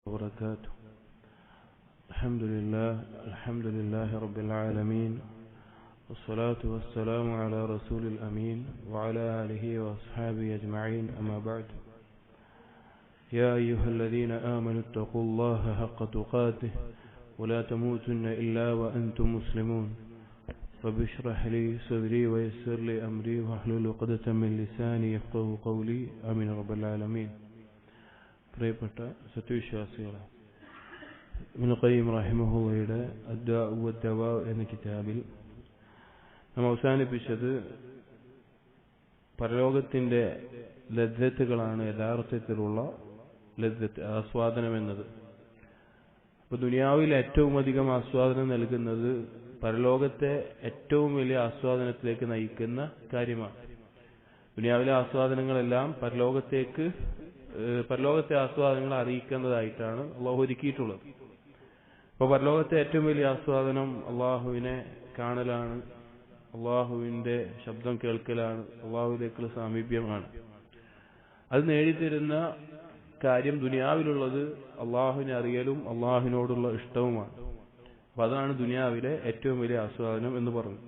وبركاته. الحمد لله رب العالمين، والصلاة والسلام على رسول الأمين وعلى آله وأصحابه أجمعين، أما بعد. يا أيها الذين آمنوا اتقوا الله حق تقاته ولا تموتن إلا وأنتم مسلمون. رب اشرح لي صدري ويسر لي أمري واحلل عقدة من لساني يفقهوا قولي، آمين رب العالمين. പ്രിയപ്പെട്ട സത്യവിശ്വാസികളെ, ഇബ്നു ഖയ്യിം റഹിമഹുള്ളയുടെ അദ്ദാഉ വദ്ദവാ എന്ന കിതാബിൽ നാം അവസാനിപ്പിച്ചത് പരലോകത്തിന്റെ ലദ്ദത്തുകളാണ് യഥാർത്ഥത്തിലുള്ള ലദ്ദത്ത്, ആസ്വാദനം എന്നത്. അപ്പോൾ ദുനിയാവിൽ ഏറ്റവും അധികം ആസ്വാദനം നൽകുന്നത് പരലോകത്തെ ഏറ്റവും വലിയ ആസ്വാദനത്തിലേക്ക് നയിക്കുന്ന കാര്യമാണ്. ദുനിയാവിലെ ആസ്വാദനങ്ങളെല്ലാം പരലോകത്തെ ആസ്വാദനങ്ങൾ അറിയിക്കുന്നതായിട്ടാണ് അള്ളാഹു ഒരുക്കിയിട്ടുള്ളത്. അപ്പോൾ പരലോകത്തെ ഏറ്റവും വലിയ ആസ്വാദനം അള്ളാഹുവിനെ കാണലാണ്, അള്ളാഹുവിന്റെ ശബ്ദം കേൾക്കലാണ്, അള്ളാഹുവിലേക്കുള്ള സാമീപ്യമാണ്. അത് നേടിത്തരുന്ന കാര്യം ദുനിയാവിലുള്ളത് അള്ളാഹുവിനെ അറിയലും അള്ളാഹുവിനോടുള്ള ഇഷ്ടവുമാണ്. അപ്പൊ അതാണ് ദുനിയാവിലെ ഏറ്റവും വലിയ ആസ്വാദനം എന്ന് പറഞ്ഞു.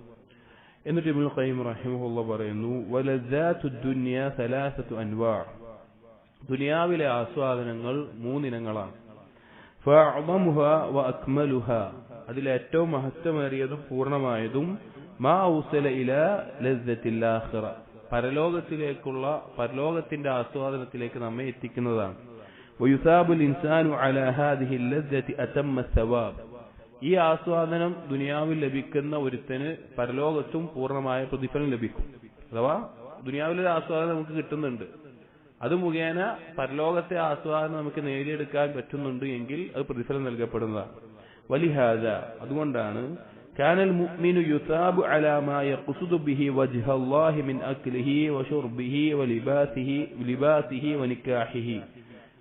എന്നിട്ട് ഇബ്നുൽ ഖയ്യിം റഹിമഹുല്ലാഹ് പറയുന്നു, വലദ്ദാത്തുദ് ദുനിയ സലാസത്തു അൻവാ. ദുനിയാവിലെ ആസ്വാദനങ്ങൾ മൂന്നിനങ്ങളാണ്. ഫഅഅ്ളമുഹാ വഅക്മലുഹാ, അതിലെ ഏറ്റവും മഹത്വമേറിയതും പൂർണ്ണമായതും മാ ഔസല ഇലാ ലദ്ദത്തിൽ ആഖിറ, പരലോകത്തിന്റെ ആസ്വാദനത്തിലേക്ക് നമ്മെ എത്തിക്കുന്നതാണ്. വയുസാബുൽ ഇൻസാനു അലാ ഹാദിഹി ലദ്ദത്തി അതമ്മ സവാബ്, ഈ ആസ്വാദനം ദുനിയാവിൽ ലഭിക്കുന്ന ഒരുത്തന് പരലോകത്തും പൂർണ്ണമായ പ്രതിഫലം ലഭിക്കും. അഥവാ ദുനിയാവിലൊരു ആസ്വാദനം നമുക്ക് കിട്ടുന്നുണ്ട്, അത് മുഖേന പരലോകത്തെ ആസ്വാദനം നമുക്ക് നേടിയെടുക്കാൻ പറ്റുന്നുണ്ട് എങ്കിൽ അത് പ്രതിഫലം നൽകപ്പെടുന്നതാണ്. വലിഹാദ, അതുകൊണ്ടാണ് കാനൽ മുഅ്മിനു യുസാബു അലാ മാ യഖ്സുദു ബിഹി വജ്ഹല്ലാഹി മിൻ അക്ലിഹി വശുർബിഹി വലിബാസിഹി വനിക്കാഹിഹി,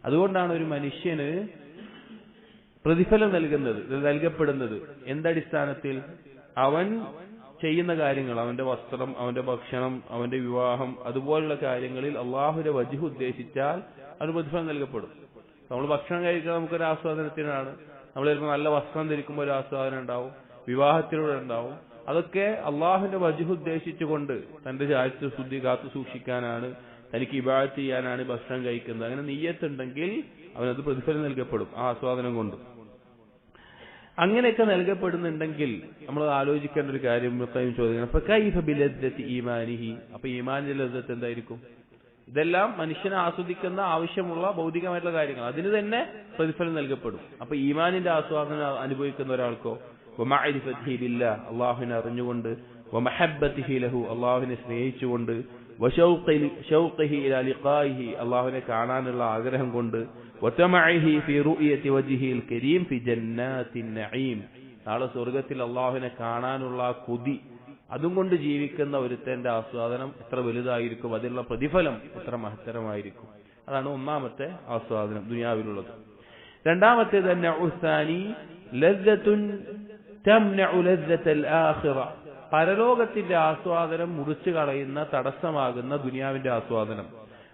അതുകൊണ്ടാണ് ഒരു മനുഷ്യന് പ്രതിഫലം നൽകപ്പെടുന്നത് എന്തടിസ്ഥാനത്തിൽ? അവൻ ചെയ്യുന്ന കാര്യങ്ങൾ, അവന്റെ വസ്ത്രം, അവന്റെ ഭക്ഷണം, അവന്റെ വിവാഹം, അതുപോലുള്ള കാര്യങ്ങളിൽ അള്ളാഹുവിന്റെ വജ്ഹ് ഉദ്ദേശിച്ചാൽ അവന് പ്രതിഫലം നൽകപ്പെടും. നമ്മൾ ഭക്ഷണം കഴിക്കുക നമുക്കൊരു ആസ്വാദനത്തിനാണ്, നമ്മൾ ചിലപ്പോൾ നല്ല വസ്ത്രം ധരിക്കുമ്പോൾ ഒരു ആസ്വാദനം ഉണ്ടാവും, വിവാഹത്തിലൂടെ ഉണ്ടാവും. അതൊക്കെ അള്ളാഹുവിന്റെ വജ്ഹ് ഉദ്ദേശിച്ചുകൊണ്ട് തന്റെ ചാരിത്ര ശുദ്ധി കാത്തു സൂക്ഷിക്കാനാണ്, തനിക്ക് ഇബാദത്ത് ചെയ്യാനാണ് ഭക്ഷണം കഴിക്കുന്നത്. അങ്ങനെ നിയ്യത്തുണ്ടെങ്കിൽ അവനത് പ്രതിഫലം നൽകപ്പെടും ആ ആസ്വാദനം കൊണ്ട്. അങ്ങനെയൊക്കെ നൽകപ്പെടുന്നുണ്ടെങ്കിൽ നമ്മൾ ആലോചിക്കേണ്ട ഒരു കാര്യം ചോദിക്കണം, അപ്പൊ ഈമാനിന്റെ ലദ്ദത്ത് എന്തായിരിക്കും? ഇതെല്ലാം മനുഷ്യനെ ആസ്വദിക്കുന്ന ആവശ്യമുള്ള ഭൗതികമായിട്ടുള്ള കാര്യങ്ങൾ, അതിന് തന്നെ പ്രതിഫലം നൽകപ്പെടും. അപ്പൊ ഈമാനിന്റെ ആസ്വാദനം അനുഭവിക്കുന്ന ഒരാൾക്കോ വമഅരിഫതിഹി ബില്ലാഹ്, അല്ലാഹുവിനെ അറിഞ്ഞുകൊണ്ട്, വമഹബ്ബതിഹി ലഹു, അല്ലാഹുവിനെ സ്നേഹിച്ചുകൊണ്ട്, വശൗഖിഹി ഇലാ ലിഖാഇഹി, അല്ലാഹുവിനെ കാണാനുള്ള ആഗ്രഹം കൊണ്ട്, വതമഇഹി ഫി റുഅയതി വജ്ഹിൽ കരീം ഫി ജന്നാത്തിൻ നഈം, നാളെ സ്വർഗ്ഗത്തിൽ അല്ലാഹുവിനെ കാണാനുള്ള കൊതി, അതും കൊണ്ട് ജീവിക്കുന്ന ഒരുത്തന്റെ ആസ്വാദനം എത്ര വലുതായിരിക്കും, അതിനുള്ള പ്രതിഫലം എത്ര മഹത്തരമായിരിക്കും. അതാണ് ഒന്നാമത്തെ ആസ്വാദനം ദുനിയാവിലുള്ളത്. രണ്ടാമത്തേത് നഉസാനി ലദ്ദത്തുൻ തംനഉ ലദ്ദത്തൽ ആഖിറ, പരലോകത്തിന്റെ ആസ്വാദനം മുറിച്ചു കളയുന്ന, തടസ്സമാകുന്ന ദുനിയാവിന്റെ ആസ്വാദനം.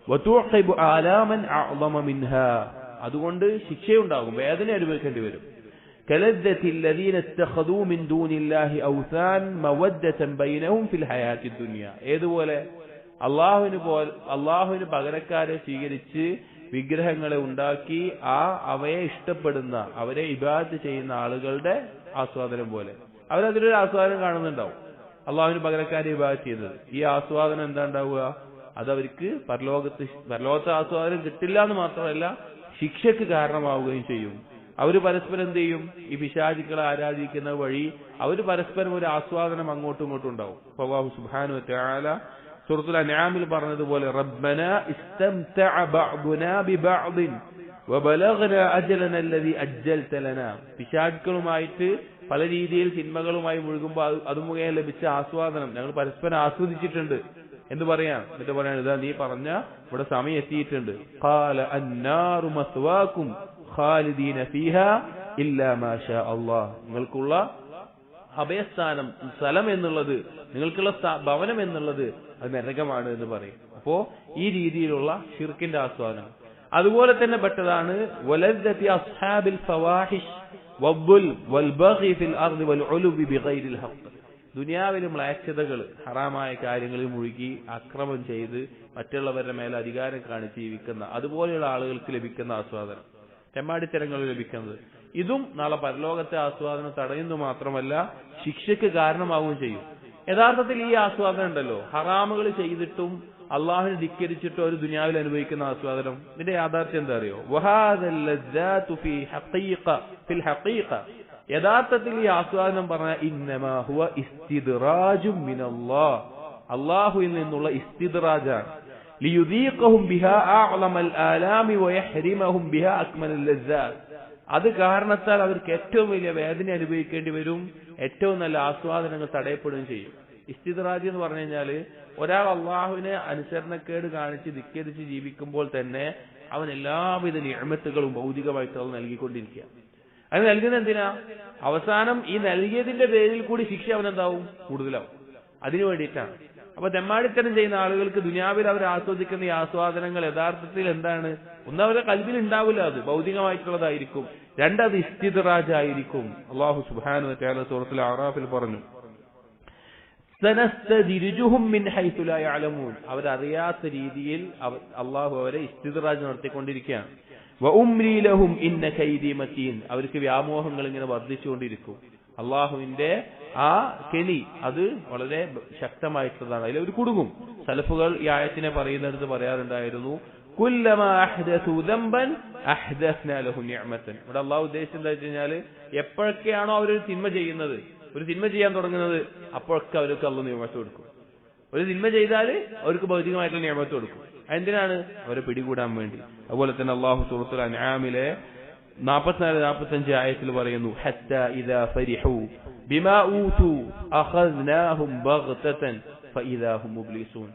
വതുഖിബു ആലാമൻ അഅ്ളമ മിൻഹാ, അതുകൊണ്ട് ശിക്ഷയുണ്ടാകും, വേദന അനുഭവിക്കേണ്ടി വരും. കലദ്ദത്തിൽ ലദീന ഇത്തഖദൂ മിൻ ദൂനില്ലാഹി ഔസാൻ മവദ്ദതൻ ബൈനഹും ഫിൽ ഹയാത്തിദ് ദുനിയ, ഏതുപോലെ അല്ലാഹുവിന് പകരക്കാരെ സ്വീകരിച്ച് വിഗ്രഹങ്ങളെ ഉണ്ടാക്കി അവയെ ഇഷ്ടപ്പെടുന്ന, അവരെ ഇബാദത്ത് ചെയ്യുന്ന ആളുകളുടെ ആസ്വാദനം പോലെ അവരതിലൊരു ആസ്വാദനം കാണുന്നുണ്ടാവും, അള്ളാഹുവിന് പകരക്കാരെ ഇബാദത്ത് ചെയ്യുന്നത്. ഈ ആസ്വാദനം എന്താ ഉണ്ടാവുക? അതവർക്ക് പരലോകത്തെ ആസ്വാദനം കിട്ടില്ല എന്ന് മാത്രമല്ല, ശിക്ഷയ്ക്ക് കാരണമാവുകയും ചെയ്യും. അവര് പരസ്പരം എന്ത് ചെയ്യും? ഈ പിശാചുക്കളെ ആരാധിക്കുന്ന വഴി അവര് പരസ്പരം ഒരു ആസ്വാദനം അങ്ങോട്ടും ഇങ്ങോട്ടും ഉണ്ടാവും. അല്ലാഹു സുബ്ഹാനഹു വ തആല സൂറത്തുൽ അൻആമിൽ പറഞ്ഞതുപോലെ, റബ്ബനാ ഇസ്തംതഅ ബഅ്ദുനാ ബിബഅ്ദിൻ വബലഗ്നാ അജലനാ അല്ലദീ അജ്ജൽത ലനാ, പിശാചുക്കളുമായിട്ട് പല രീതിയിൽ തിന്മകളുമായി മുഴുകുമ്പോൾ അത് മുഖേന ലഭിച്ച ആസ്വാദനം ഞങ്ങൾ പരസ്പരം ആസ്വദിച്ചിട്ടുണ്ട് എന്ന് പറയാം. എന്നിട്ട് പറയാൻ, ഇതാ നീ പറഞ്ഞ ഇവിടെ സമയം എത്തിയിട്ടുണ്ട്. ഖാല അന്നാറു മസ്വാകും ഖാലിദീന ഫീഹാ ഇല്ലാ മാ ഷാ അല്ലാഹ്, നിങ്ങൾക്കുള്ള അഭയസ്ഥാനം, സ്ഥലം എന്നുള്ളത്, നിങ്ങൾക്കുള്ള ഭവനം എന്നുള്ളത് അത് നരകമാണ് എന്ന് പറയും. അപ്പോ ഈ രീതിയിലുള്ള ഷിർക്കിന്റെ ആസ്വാദനം. അതുപോലെ തന്നെ പെട്ടതാണ് വലദ്ദതി അസ്ഹാബിൽ ഫവാഹിഷ് വദ്ദുൽ വൽബഗി ഫിൽ അർദി വൽഉലുബി ബിഗൈരിൽ ഹഖ്. ദുനിയാവിലെ മ്ലേച്ഛതകൾ, ഹറാമായ കാര്യങ്ങളിൽ മുഴുകി അക്രമം ചെയ്ത് മറ്റുള്ളവരുടെ മേലെ അധികാരം കാണിച്ച് ജീവിക്കുന്ന അതുപോലെയുള്ള ആളുകൾക്ക് ലഭിക്കുന്ന ആസ്വാദനം, തെമ്മാടിത്തരങ്ങളിൽ ലഭിക്കുന്നത്, ഇതും നാളെ പരലോകത്തെ ആസ്വാദനം തടയുന്നു മാത്രമല്ല ശിക്ഷയ്ക്ക് കാരണമാവുകയും ചെയ്യും. യഥാർത്ഥത്തിൽ ഈ ആസ്വാദനം ഉണ്ടല്ലോ, ഹറാമുകൾ ചെയ്തിട്ടും അള്ളാഹുവിനെ ധിക്കരിച്ചിട്ടും ഒരു ദുനിയാവിൽ അനുഭവിക്കുന്ന ആസ്വാദനം, ഇതിന്റെ യാഥാർത്ഥ്യം എന്താ അറിയോ? യഥാർത്ഥത്തിൽ ഈ ആസ്വാദനം പറഞ്ഞ ഇന്നമാ ഹുവ ഇസ്തിദ്റാജും മിനല്ലാഹ്, അള്ളാഹുവിൽ നിന്നുള്ള ഇസ്തിദ്റാജാണ്. ലിയുദീഖഹും ബിഹാ അഅ്ലമൽ ആലാമി വയഹ്രിമഹും ബിഹാ അക്മലൽ ലസ്സാത്ത്. അത് കാരണത്താൽ അവർക്ക് ഏറ്റവും വലിയ വേദന അനുഭവിക്കേണ്ടി വരും, ഏറ്റവും നല്ല ആസ്വാദനങ്ങൾ തടയപ്പെടുകയും ചെയ്യും. ഇസ്തിദ്റാജ് എന്ന് പറഞ്ഞു കഴിഞ്ഞാല് ഒരാൾ അള്ളാഹുവിനെ അനുസരണക്കേട് കാണിച്ച് ധിക്കരിച്ച് ജീവിക്കുമ്പോൾ തന്നെ അവൻ എല്ലാവിധ നിഅമത്തുകളും ഭൗതികമായിട്ട് അവൻ നൽകിക്കൊണ്ടിരിക്കുക. അത് നൽകുന്നത് എന്തിനാ? അവസാനം ഈ നൽകിയതിന്റെ പേരിൽ കൂടി ശിക്ഷ അവനെന്താവും? കൂടുതലാവും. അതിനു വേണ്ടിയിട്ടാണ്. അപ്പൊ തെമ്മാടിത്തരം ചെയ്യുന്ന ആളുകൾക്ക് ദുനിയാവിൽ അവർ ആസ്വദിക്കുന്ന ഈ ആസ്വാദനങ്ങൾ യഥാർത്ഥത്തിൽ എന്താണ്? ഒന്ന്, അവരുടെ കൽബിൽ ഉണ്ടാവില്ല, അത് ഭൗതികമായിട്ടുള്ളതായിരിക്കും. രണ്ടത് ഇസ്തിദ്റാജ് ആയിരിക്കും. അല്ലാഹു സുബ്ഹാനഹു വ തആല സൂറത്തുൽ അഅറാഫിൽ പറഞ്ഞു, സനസ്തദ്രിജുഹും മിൻ ഹൈസു ലാ യഅലമൂൻ. അവരറിയാത്ത രീതിയിൽ അള്ളാഹു അവരെ ഇസ്തിദ്റാജ് നടത്തിക്കൊണ്ടിരിക്കുകയാണ്. വഉംലി ലഹും ഇന്ന കൈദി മതീൻ. അവർക്ക് വ്യാമോഹങ്ങൾ ഇങ്ങനെ വർദ്ധിച്ചുകൊണ്ടിരിക്കും. അള്ളാഹുവിന്റെ ആ കെണി അത് വളരെ ശക്തമായിട്ടുള്ളതാണ്, അതിൽ അവർ കുടുങ്ങും. സലഫുകൾ ഈ ആയത്തിനെ പറയുന്നിടത്ത് പറയാറുണ്ടായിരുന്നു, കുല്ലമാ അഹ്ദസു ദംബൻ അഹ്ദസ്നാ ലഹു നിഅമതൻ. ഇവിടെ അള്ളാഹു ഉദ്ദേശിച്ചത് എന്താ വെച്ച് കഴിഞ്ഞാൽ, എപ്പോഴൊക്കെയാണോ അവരൊരു തിന്മ ചെയ്യുന്നത്, ഒരു തിന്മ ചെയ്യാൻ തുടങ്ങുന്നത്, അപ്പോഴൊക്കെ അവർക്ക് അള്ളാഹു നിഅമത്ത് കൊടുക്കും. ഒരു തിന്മ ചെയ്താൽ അവർക്ക് ഭൗതികമായിട്ടുള്ള നിഅമത്ത് കൊടുക്കും. എന്തിനാണ്? അവരെ പിടികൂടാൻ വേണ്ടി. അതുപോലെ തന്നെ അള്ളാഹു സൂറത്തുൽ അൻആമിലെ 44-45 ആയത്തിൽ പറയുന്നു, ഹത്താ ഇദാ ഫരിഹു ബിമാ ഊതു അഖദ്നാഹും ബഗ്തതൻ ഫഇദാ ഹും മുബ്ലിസൂൻ.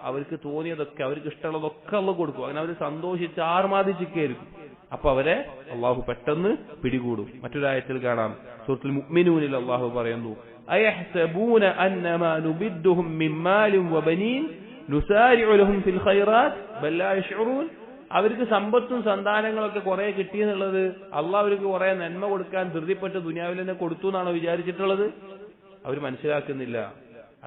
അവർക്ക് തോന്നിയതൊക്കെ, അവർക്ക് ഇഷ്ടമുള്ളതൊക്കെ അള്ളാഹു കൊടുക്കും. അങ്ങനെ അവർ സന്തോഷിച്ച് ആർമാദിച്ചിരിക്കും. അപ്പൊ അവരെ അള്ളാഹു പെട്ടെന്ന് പിടികൂടും. മറ്റൊരായത്തിൽ കാണാം, സൂറത്തുൽ മുഅ്മിനൂനിൽ അള്ളാഹു പറയുന്നു, അയഹ്സബൂന അന്നമാ നുബിദ്ദുഹും മിൻ മാലിൻ വബനീൻ നുസാരിഉ ലഹും ഫിൽ ഖൈറാത്ത് ബൽ ലാ യശ്ഉറൂൻ. അവർക്ക് സമ്പത്തും സന്താനങ്ങളൊക്കെ കുറെ കിട്ടിയെന്നുള്ളത് അള്ളാഹു അവർക്ക് കുറെ നന്മ കൊടുക്കാൻ ധൃതിപ്പെട്ട് ദുനിയാവിൽ തന്നെ കൊടുത്തു എന്നാണോ വിചാരിച്ചിട്ടുള്ളത്? അവർ മനസ്സിലാക്കുന്നില്ല,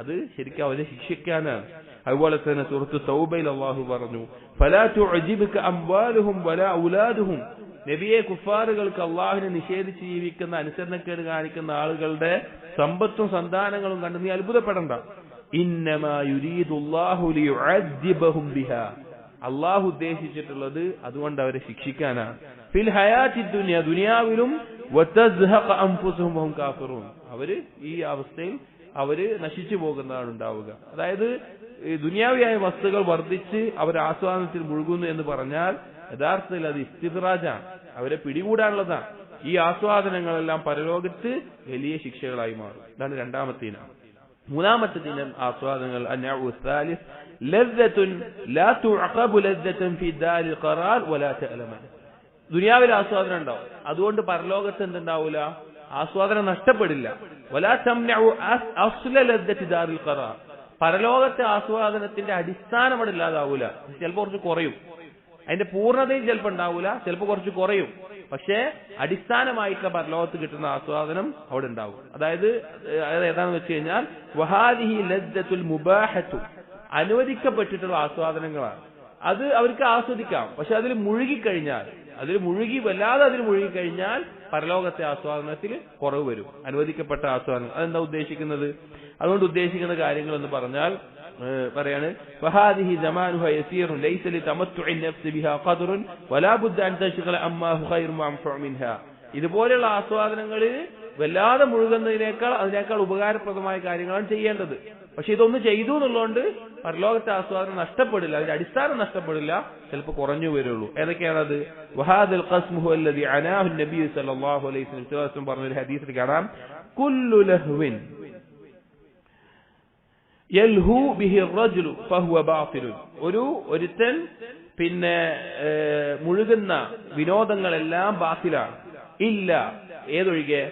അത് ശരിക്കും അവരെ ശിക്ഷിക്കാനാണ്. അതുപോലെ തന്നെ സൂറത്തു തൗബയിൽ അള്ളാഹു പറഞ്ഞു, ഫലാ തുഅജിബുക അംവാലുഹും വലാ ഔലാദുഹും. നബിയെ, കുഫാറുകൾക്ക് അള്ളാഹുവിനെ നിഷേധിച്ച് ജീവിക്കുന്ന, അനുസരണക്കേട് കാണിക്കുന്ന ആളുകളുടെ സമ്പത്തും സന്താനങ്ങളും കണ്ട് നീ അത്ഭുതപ്പെടണ്ട. ഇന്നമാ യുരീദുല്ലാഹു ലിയുഅദ്ദിബഹും ബിഹാ. അള്ളാഹു ഉദ്ദേശിച്ചിട്ടുള്ളത് അതുകൊണ്ട് അവരെ ശിക്ഷിക്കാനാണ്. ഫിൽ ഹയാത്തി ദുനിയ, ദുനിയാവിലും, വതസ്ഹഖ അൻഫുസുഹും വഹും കാഫിറൂൻ. അവര് ഈ അവസ്ഥയിൽ അവര് നശിച്ചു പോകുന്നതാണ് ഉണ്ടാവുക. അതായത് ദുനിയാവിയായ വസ്തുക്കൾ വർദ്ധിച്ച് അവർ ആസ്വാദനത്തിൽ മുഴുകുന്നു എന്ന് പറഞ്ഞാൽ യഥാർത്ഥത്തിൽ അത് ഇസ്തിദ്റാജാണ്, അവരെ പിടികൂടാനുള്ളതാണ്. ഈ ആസ്വാദനങ്ങളെല്ലാം പരലോകത്ത് വലിയ ശിക്ഷകളായി മാറും. ഇതാണ് രണ്ടാമത്തെ ഇനം. മൂന്നാമത്തെ ഇനം ആസ്വാദനങ്ങൾ അന്നഉ സാലിസ് ലദ്ദത്തുൻ ലാ തുഅഖബു ലദ്ദത്തുൻ ഫി ദാരിൽ ഖറാർ വലാ തഅലമൻ. ദുനിയാവിൽ ആസ്വാദനം ഉണ്ടാവും, അതുകൊണ്ട് പരലോകത്ത് എന്തുണ്ടാവില്ല? ആസ്വാദനം നഷ്ടപ്പെടില്ല. വലാ തംനഉ അസ്ല ലദ്ദത്തി ദാരിൽ ഖറാർ. പരലോകത്തെ ആസ്വാദനത്തിന്റെ അടിസ്ഥാനം അവിടെ ഇല്ലാതാവൂല. ചിലപ്പോൾ കുറച്ച് കുറയും, അതിന്റെ പൂർണ്ണതയും ചിലപ്പോൾ ഉണ്ടാവൂല, ചിലപ്പോൾ കുറച്ച് കുറയും. പക്ഷേ അടിസ്ഥാനമായിട്ടുള്ള പരലോകത്ത് കിട്ടുന്ന ആസ്വാദനം അവിടെ ഉണ്ടാവും. അതായത് ഏതാണെന്ന് വെച്ച് കഴിഞ്ഞാൽ വഹാദിഹി ലദ്ദത്തുൽ മുബാഹത്തു, അനുവദിക്കപ്പെട്ടിട്ടുള്ള ആസ്വാദനങ്ങളാണ്. അത് അവർക്ക് ആസ്വദിക്കാം. പക്ഷെ അതിൽ മുഴുകിക്കഴിഞ്ഞാൽ, വല്ലാതെ അതിൽ മുഴുകിക്കഴിഞ്ഞാൽ പരലോകത്തെ ആസ്വാദനത്തിൽ കുറവ് വരും. അനുവദിക്കപ്പെട്ട ആസ്വാദനം അതെന്താ ഉദ്ദേശിക്കുന്നത്? അതുകൊണ്ട് ഉദ്ദേശിക്കുന്ന കാര്യങ്ങൾ എന്ന് പറഞ്ഞാൽ പറയാണ്, വഹാദിഹി സമാനുഹ യസീറുൻ ലൈസ ലിതമത്തുഇൻ നഫ്സി ബിഹാ ഖദ്റുൻ വലാ ബുദ്ദ അൻ തശ്ഗല അമ്മാഹു ഖൈറുൻ വഅൻഫഉ മിൻഹാ. ഇതുപോലെയുള്ള ആസ്വാദനങ്ങളിൽ വല്ലാതെ മുഴുകുന്നതിനേക്കാൾ അതിനേക്കാൾ ഉപകാരപ്രദമായ കാര്യങ്ങളാണ് ചെയ്യേണ്ടത്. പക്ഷെ ഇതൊന്ന് ചെയ്തു എന്നുള്ളതുകൊണ്ട് പരലോകത്തെ ആസ്വാദനം നഷ്ടപ്പെടില്ല, അതിന്റെ അടിസ്ഥാനം നഷ്ടപ്പെടില്ല, ചിലപ്പോൾ കുറഞ്ഞു വരുള്ളൂ. ഏതൊക്കെയാണത്? വഹാദൽ ഖസ്മുഹു അല്ലദി അനാഹു നബി സല്ലല്ലാഹു അലൈഹി വസല്ലം പറഞ്ഞൊരു ഹദീസിൽ കാണാം, കുല്ലു ലഹ്വിൻ യൽഹു ബിഹി റജുലു ഫഹുവ ബാതിലുൻ. ഒരുത്തൻ പിന്നെ മുഴുകുന്ന വിനോദങ്ങളെല്ലാം ബാത്തിലാണ്. ഇല്ല, ഏതൊഴികെ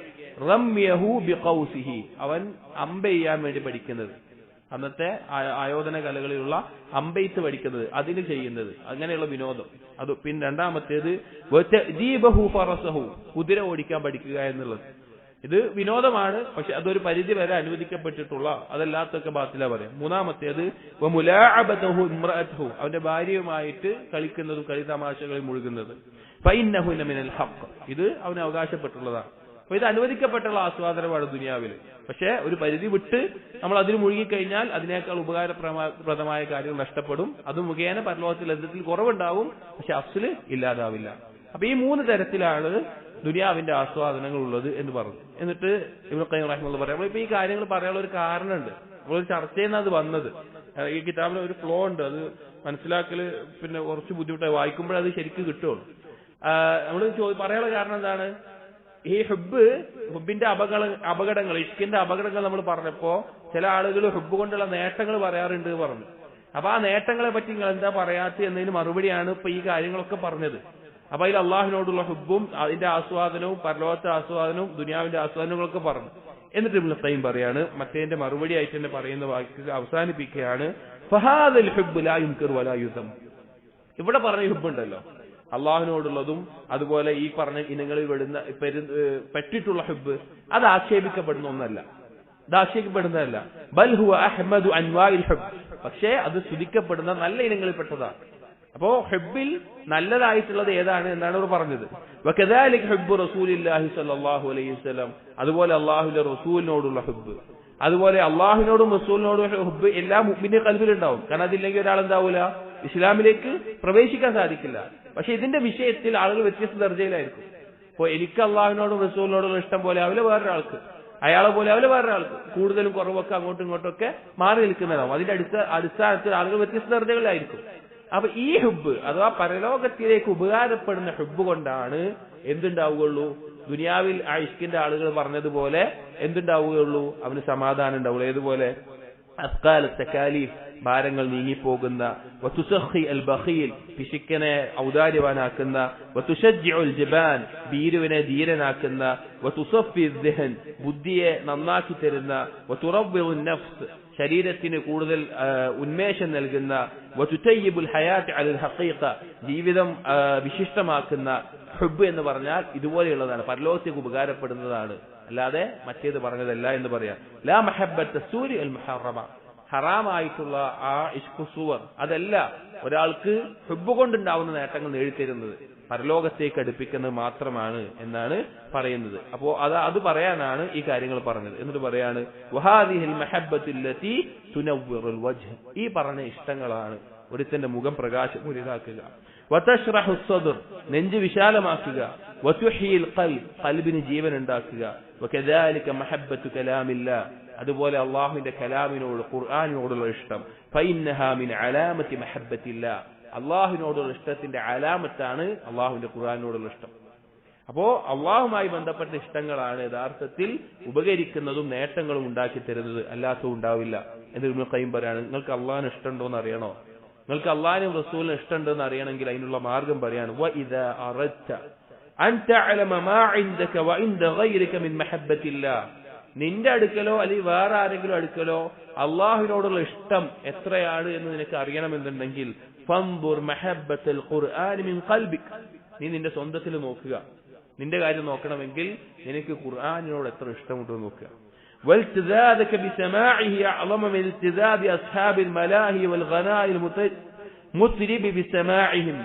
റമ്യഹു ബിഖൗസിഹി, അവൻ അമ്പ ചെയ്യാൻ വേണ്ടി പഠിക്കുന്നത്. അന്നത്തെ ആയോധന കലകളിലുള്ള അമ്പെയ്ത്ത് പഠിക്കുന്നത്, അതിന് ചെയ്യുന്നത്, അങ്ങനെയുള്ള വിനോദം. അത് പിന്നെ രണ്ടാമത്തേത് കുതിര ഓടിക്കാൻ പഠിക്കുക എന്നുള്ളത്. ഇത് വിനോദമാണ്, പക്ഷെ അതൊരു പരിധി വരെ അനുവദിക്കപ്പെട്ടിട്ടുള്ള, അതല്ലാത്തൊക്കെ ബാത്തില പറയാം. മൂന്നാമത്തേത് അവന്റെ ഭാര്യയുമായിട്ട് കളിക്കുന്നതും കളി തമാശകളിൽ മുഴുകുന്നത്. ഇത് അവന് അവകാശപ്പെട്ടുള്ളതാണ്. അപ്പൊ ഇത് അനുവദിക്കപ്പെട്ടുള്ള ആസ്വാദനമാണ് ദുനിയാവിൽ. പക്ഷെ ഒരു പരിധി വിട്ട് നമ്മൾ അതിന് മുഴുകിക്കഴിഞ്ഞാൽ അതിനേക്കാൾ ഉപകാരപ്രദമായ കാര്യങ്ങൾ നഷ്ടപ്പെടും. അത് മുഖേന പരലോകത്തിൽ ലദ്ദത്തിൽ കുറവുണ്ടാവും, പക്ഷെ അഫ്സല് ഇല്ലാതാവില്ല. അപ്പൊ ഈ 3 തരത്തിലാണ് ദുനിയാവിന്റെ ആസ്വാദനങ്ങൾ ഉള്ളത് എന്ന് പറഞ്ഞു. എന്നിട്ട് ഇബ്നു ഖയ്യിം റഹിമഹുല്ലാഹ് പറയാം, ഇപ്പൊ ഈ കാര്യങ്ങൾ പറയാനുള്ള ഒരു കാരണമുണ്ട്. നമ്മളൊരു ചർച്ചയിൽ നിന്ന് അത് വന്നത്. ഈ കിതാബിൽ ഒരു ഫ്ലോ ഉണ്ട്, അത് മനസ്സിലാക്കല് പിന്നെ കുറച്ച് ബുദ്ധിമുട്ടായി, വായിക്കുമ്പോഴത് ശരിക്കും കിട്ടുള്ളൂ. നമ്മൾ പറയാനുള്ള കാരണം എന്താണ്? ഈ ഹുബിന്റെ അപകടങ്ങൾ, ഇഷ്കിന്റെ അപകടങ്ങൾ നമ്മൾ പറഞ്ഞപ്പോ ചില ആളുകൾ ഹുബ് കൊണ്ടുള്ള നേട്ടങ്ങൾ പറയാറുണ്ട് പറഞ്ഞു. അപ്പൊ ആ നേട്ടങ്ങളെ പറ്റി നിങ്ങൾ എന്താ പറയാത്ത എന്നതിന് മറുപടിയാണ് ഇപ്പൊ ഈ കാര്യങ്ങളൊക്കെ പറഞ്ഞത്. അപ്പൊ അതിൽ അള്ളാഹുവിനോടുള്ള ഹുബും അതിന്റെ ആസ്വാദനവും പരലോകത്തെ ആസ്വാദനവും ദുനിയാവിന്റെ ആസ്വാദനങ്ങളൊക്കെ പറഞ്ഞു. എന്നിട്ട് ഇബ്നു ഖയ്യിം പറയാണ്, മറ്റേതിന്റെ മറുപടി ആയിട്ട് തന്നെ പറയുന്ന വാക്ക് അവസാനിപ്പിക്കുകയാണ്, ഫഹാദൽ ഹുബ്ബു ലാ യുൻകർ വലാ യുസം. ഇവിടെ പറഞ്ഞ ഹുബുണ്ടല്ലോ, അള്ളാഹുവിനോടുള്ളതും അതുപോലെ ഈ പറഞ്ഞ ഇനങ്ങളിൽ പെട്ടിട്ടുള്ള ഹുബ്, അത് ആക്ഷേപിക്കപ്പെടുന്ന ഒന്നല്ല, ഇത് ആക്ഷേപിക്കപ്പെടുന്നതല്ല. ബൽ ഹുവ അഹ്മദു അൻവാഇൽ ഹുബ്, പക്ഷേ അത് സ്തുതിക്കപ്പെടുന്ന നല്ല ഇനങ്ങളിൽപ്പെട്ടതാണ്. അപ്പോ ഹുബിൽ നല്ലതായിട്ടുള്ളത് ഏതാണ് എന്നാണ് അവർ പറഞ്ഞത്. വകദാലിക ഹുബ്ബു റസൂലില്ലാഹി സ്വല്ലല്ലാഹു അലൈഹി വസല്ലം, അതുപോലെ അള്ളാഹുവിന്റെ റസൂലിനോടുള്ള ഹുബ്, അതുപോലെ അള്ളാഹുവിനോടും റസൂലിനോടും ഹുബ് എല്ലാ മുഅ്മിന്റെ ഖൽബിലുണ്ടാവും. കാരണം അതില്ലെങ്കിൽ ഒരാൾ എന്താവൂല, ഇസ്ലാമിലേക്ക് പ്രവേശിക്കാൻ സാധിക്കില്ല. പക്ഷെ ഇതിന്റെ വിഷയത്തിൽ ആളുകൾ വ്യത്യസ്ത ദർജയിലായിരിക്കും. അപ്പൊ എനിക്ക് അള്ളാഹുവിനോടും റസൂലിനോടുള്ള ഇഷ്ടം പോലെ ആവില്ല വേറൊരാൾക്ക്, അയാളെ പോലെ ആവില്ല വേറൊരാൾക്ക്, കൂടുതലും കുറവൊക്കെ അങ്ങോട്ടും ഇങ്ങോട്ടും ഒക്കെ മാറി നിൽക്കുന്നതാവും. അതിന്റെ അടിസ്ഥാനത്തിൽ ആളുകൾ വ്യത്യസ്ത ദർജകളിലായിരിക്കും. അപ്പൊ ഈ ഹുബ് അഥവാ പരലോകത്തിലേക്ക് ഉപകാരപ്പെടുന്ന ഹുബ് കൊണ്ടാണ് എന്തുണ്ടാവുകയുള്ളൂ, ദുനിയാവിൽ ആ ഇഷ്കിന്റെ ആളുകൾ പറഞ്ഞതുപോലെ എന്തുണ്ടാവുകയുള്ളൂ, അവന് സമാധാനം ഉണ്ടാവുള്ളൂ. ഏതുപോലെ അസ്കാൽ തകാലീഫ്, ഭാരങ്ങൾ നീങ്ങിപ്പോകുന്ന, വതുസഖി അൽ ബഖീൽ, പിശുക്കനെ ഔദാര്യവാനാക്കുന്ന, വതുശജ്ജിഉൽ ജബാൻ, ഭീരുവിനെ ധീരനാക്കുന്ന, വതുസഫി الذهن, ബുദ്ധിയെ നന്നാക്കി തരുന്ന, വതുറവ്വിഉൻ നഫ്സ്, ശരീരത്തിന് കൂടുതൽ ഉന്മേഷം നൽകുന്ന, വതുതയ്യിബുൽ ഹയാത്ത് അലൽ ഹഖീഖ, ജീവിതം വിശിഷ്ടമാക്കുന്ന ഹുബ് എന്ന് പറഞ്ഞാൽ ഇതുപോലെയുള്ളതാണ്, പരലോകത്തേക്ക് ഉപകാരപ്പെടുന്നതാണ്, അല്ലാതെ മറ്റേത് പറഞ്ഞതല്ല എന്ന് പറയാം. ലാ മഹബ്ബത്ത സൂരി അൽ മുഹറമ, ഹറാമായിട്ടുള്ള ആ ഇഷ്കു സുവർ, അതല്ല ഒരാൾക്ക് ഹുബ് കൊണ്ടുണ്ടാവുന്ന നേട്ടങ്ങൾ നേടിത്തരുന്നത്, പരലോകത്തേക്ക് അടുപ്പിക്കുന്നത് മാത്രമാണ് എന്നാണ് പറയുന്നത്. അപ്പോ അത് പറയാനാണ് ഈ കാര്യങ്ങൾ പറഞ്ഞത്. എന്നിട്ട് പറയാണ്, വഹാദിഹിൽ മഹബ്ബത്തുല്ലതി തുനവ്വിറുൽ വജ്ഹ്, ഈ പറഞ്ഞ ഇഷ്ടങ്ങളാണ് ഒരുത്തന്റെ മുഖം പ്രകാശപൂരിതാക്കുക, വതശ്റഹു സദ്ർ, നെഞ്ച് വിശാലമാക്കുക, വതുഹീൽ ഖൽബ്, ഖൽബിന് ജീവൻ ഉണ്ടാക്കുക, വകദാലിക മഹബ്ബത്തു കലാമില്ലാ, അതുപോലെ അള്ളാഹുവിന്റെ കലാമിനോട് ഖുർആനിനോടുള്ള ഇഷ്ടം, ഫഇന്നഹാ മിൻ അലാമത്തി മഹബ്ബത്തില്ലാ, അള്ളാഹുവിനോടുള്ള ഇഷ്ടത്തിന്റെ അലാമത്താണ് അള്ളാഹുവിന്റെ ഖുർആനിനോടുള്ള ഇഷ്ടം. അപ്പോ അള്ളാഹുമായി ബന്ധപ്പെട്ട ഇഷ്ടങ്ങളാണ് യഥാർത്ഥത്തിൽ ഉപകരിക്കുന്നതും നേട്ടങ്ങളും ഉണ്ടാക്കി തരുന്നത്, അല്ലാത്തതും ഉണ്ടാവില്ല എന്ന് ഇബ്നു ഖയ്യിം പറയാണ്. നിങ്ങൾക്ക് അള്ളാഹിനെ ഇഷ്ടമുണ്ടോ എന്ന് അറിയണോ, നിങ്ങൾക്ക് അള്ളാഹിനും റസൂലിനും ഇഷ്ടമുണ്ടെന്ന് അറിയണമെങ്കിൽ അതിനുള്ള മാർഗം പറയാണ്, വഇദാ അറദ്ത അൻ തഅലമ മാ ഇൻദക വഇൻദ ഗൈരിക മിൻ മഹബ്ബത്തില്ലാ, നിന്റെ അടുക്കലോ അല്ലെങ്കിൽ വേറെ ആരെങ്കിലും അടുക്കലോ അള്ളാഹുവിനോടുള്ള ഇഷ്ടം എത്രയാണ് എന്ന് നിനക്ക് അറിയണമെന്നുണ്ടെങ്കിൽ ഫൻദുർ മഹബ്ബത്തുൽ ഖുർആനി മിൻ ഖൽബിക്, നീ നിന്റെ സ്വന്തത്തിൽ നോക്കുക. നിന്റെ കാര്യം നോക്കണമെങ്കിൽ നിനക്ക് ഖുർആനിനോട് എത്ര ഇഷ്ടമുണ്ടെന്ന് നോക്കുക. والتذاذك بسماعه أعظم من التذاذ أصحاب الملاهي والغناء المطرب بسماعهم,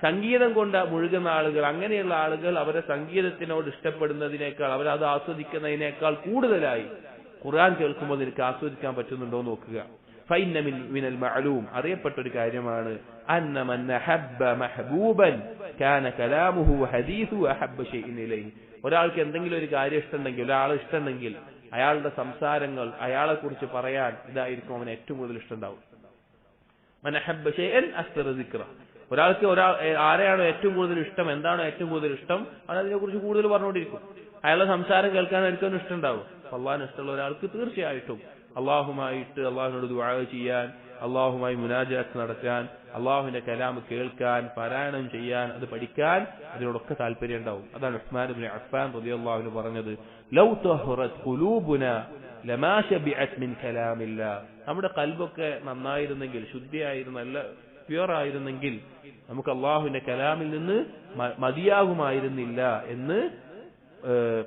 സംഗീതം കൊണ്ട് മുഴുകുന്ന ആളുകൾ, അങ്ങനെയുള്ള ആളുകൾ അവരെ സംഗീതത്തിനോട് ഇഷ്ടപ്പെടുന്നതിനേക്കാൾ, അവരത് ആസ്വദിക്കുന്നതിനേക്കാൾ കൂടുതലായി ഖുർആൻ കേൾക്കുമ്പോൾ നിനക്ക് ആസ്വദിക്കാൻ പറ്റുന്നുണ്ടോ നോക്കുക. ഫഇന്ന മിനൽ മഅലൂം, അറിയപ്പെട്ട ഒരു കാര്യമാണ്, അന്ന മൻ അഹബ്ബ മഹബൂബൻ കാന കലാമുഹു വഹദീസുഹു അഹബ്ബ ശൈഇൻ ഇലൈഹി, ഒരാൾക്ക് എന്തെങ്കിലും ഒരു കാര്യം ഇഷ്ടമുണ്ടെങ്കിൽ, ഒരാളെ ഇഷ്ടമുണ്ടെങ്കിൽ അയാളുടെ സംസാരങ്ങൾ, അയാളെ കുറിച്ച് പറയാൻ ഇതായിരിക്കും അവന് ഏറ്റവും കൂടുതൽ ഇഷ്ടമുണ്ടാവും. മൻ അഹബ്ബ ശൈഅൻ അസ്റ ദിക്റ, ഒരാൾക്ക് ആരെയാണോ ഏറ്റവും കൂടുതൽ ഇഷ്ടം, എന്താണോ ഏറ്റവും കൂടുതൽ ഇഷ്ടം, അവൻ അതിനെ കുറിച്ച് കൂടുതൽ പറഞ്ഞുകൊണ്ടിരിക്കും. അയാളുടെ സംസാരം കേൾക്കാൻ ഒരിക്കലും ഇഷ്ടമുണ്ടാവും. അള്ളാഹിന് ഇഷ്ടമുള്ള ഒരാൾക്ക് തീർച്ചയായിട്ടും അള്ളാഹുമായിട്ട് അള്ളാഹുനോട് ദുആ ചെയ്യാൻ, അള്ളാഹുമായി മുനാജാത്ത് നടത്താൻ, അള്ളാഹുവിന്റെ കലാം കേൾക്കാൻ, പാരായണം ചെയ്യാൻ, അത് പഠിക്കാൻ അതിനോടൊക്കെ താല്പര്യം ഉണ്ടാവും. അതാണ് ഉസ്മാൻ ഇബ്നു അഫ്ഫാൻ റളിയല്ലാഹു അൻഹു പറഞ്ഞത്, ലൗ തഹറത് ഖുലൂബുനാ ലമാ ശബിഅത് മിൻ കലാമില്ലാ. നമ്മുടെ ഖൽബൊക്കെ നന്നായിരുന്നെങ്കിൽ, ശുദ്ധിയായിരുന്നു, നല്ല പ്യുവർ ആയിരുന്നെങ്കിൽ നമുക്ക് അള്ളാഹുവിന്റെ കലാമിൽ നിന്ന് മതിയാകുമായിരുന്നില്ല എന്ന്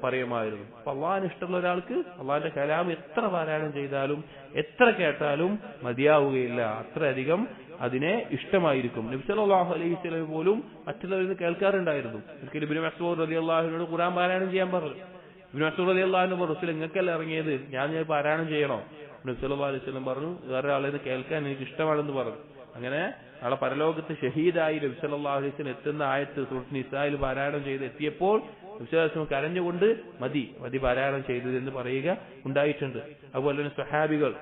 പറയുമായിരുന്നു. അപ്പൊ അള്ളാഹിന് ഇഷ്ടമുള്ള ഒരാൾക്ക് അള്ളാഹിന്റെ കലാം എത്ര പാരായണം ചെയ്താലും എത്ര കേട്ടാലും മതിയാവുകയില്ല, അത്രയധികം അതിനെ ഇഷ്ടമായിരിക്കും. നബി സല്ലല്ലാഹു അലൈഹി വസല്ലം പോലും മറ്റുള്ളവരിൽ നിന്ന് കേൾക്കാറുണ്ടായിരുന്നു. ഒരിക്കലും ഇബ്നു മസ്ഊദ് റളിയല്ലാഹു അൻഹുവിനോട് ഖുർആൻ പാരായണം ചെയ്യാൻ പറഞ്ഞു. ഇബ്നു മസ്ഊദ് റളിയല്ലാഹു അൻഹു പറഞ്ഞു, നിങ്ങൾക്കല്ല ഇറങ്ങിയത്, ഞാൻ പാരായണം ചെയ്യണോ? നബി സല്ലല്ലാഹു അലൈഹി വസല്ലം പറഞ്ഞു, വേറെ ആളെ കേൾക്കാൻ എനിക്ക് ഇഷ്ടമാണെന്ന് പറഞ്ഞു. അങ്ങനെ നാളെ പരലോകത്ത് ഷഹീദായി നബി സല്ലല്ലാഹു അലൈഹി വസല്ലം എത്തുന്ന ആയത്ത് സൂറത്തുൽ നിസായിൽ പാരായണം ചെയ്ത് എത്തിയപ്പോൾ നബി സല്ലല്ലാഹു അലൈഹി വസല്ലം കരഞ്ഞുകൊണ്ട് മതി പാരായണം ചെയ്തത് എന്ന് പറയുക ഉണ്ടായിട്ടുണ്ട്. അതുപോലെ തന്നെ സഹാബികൾ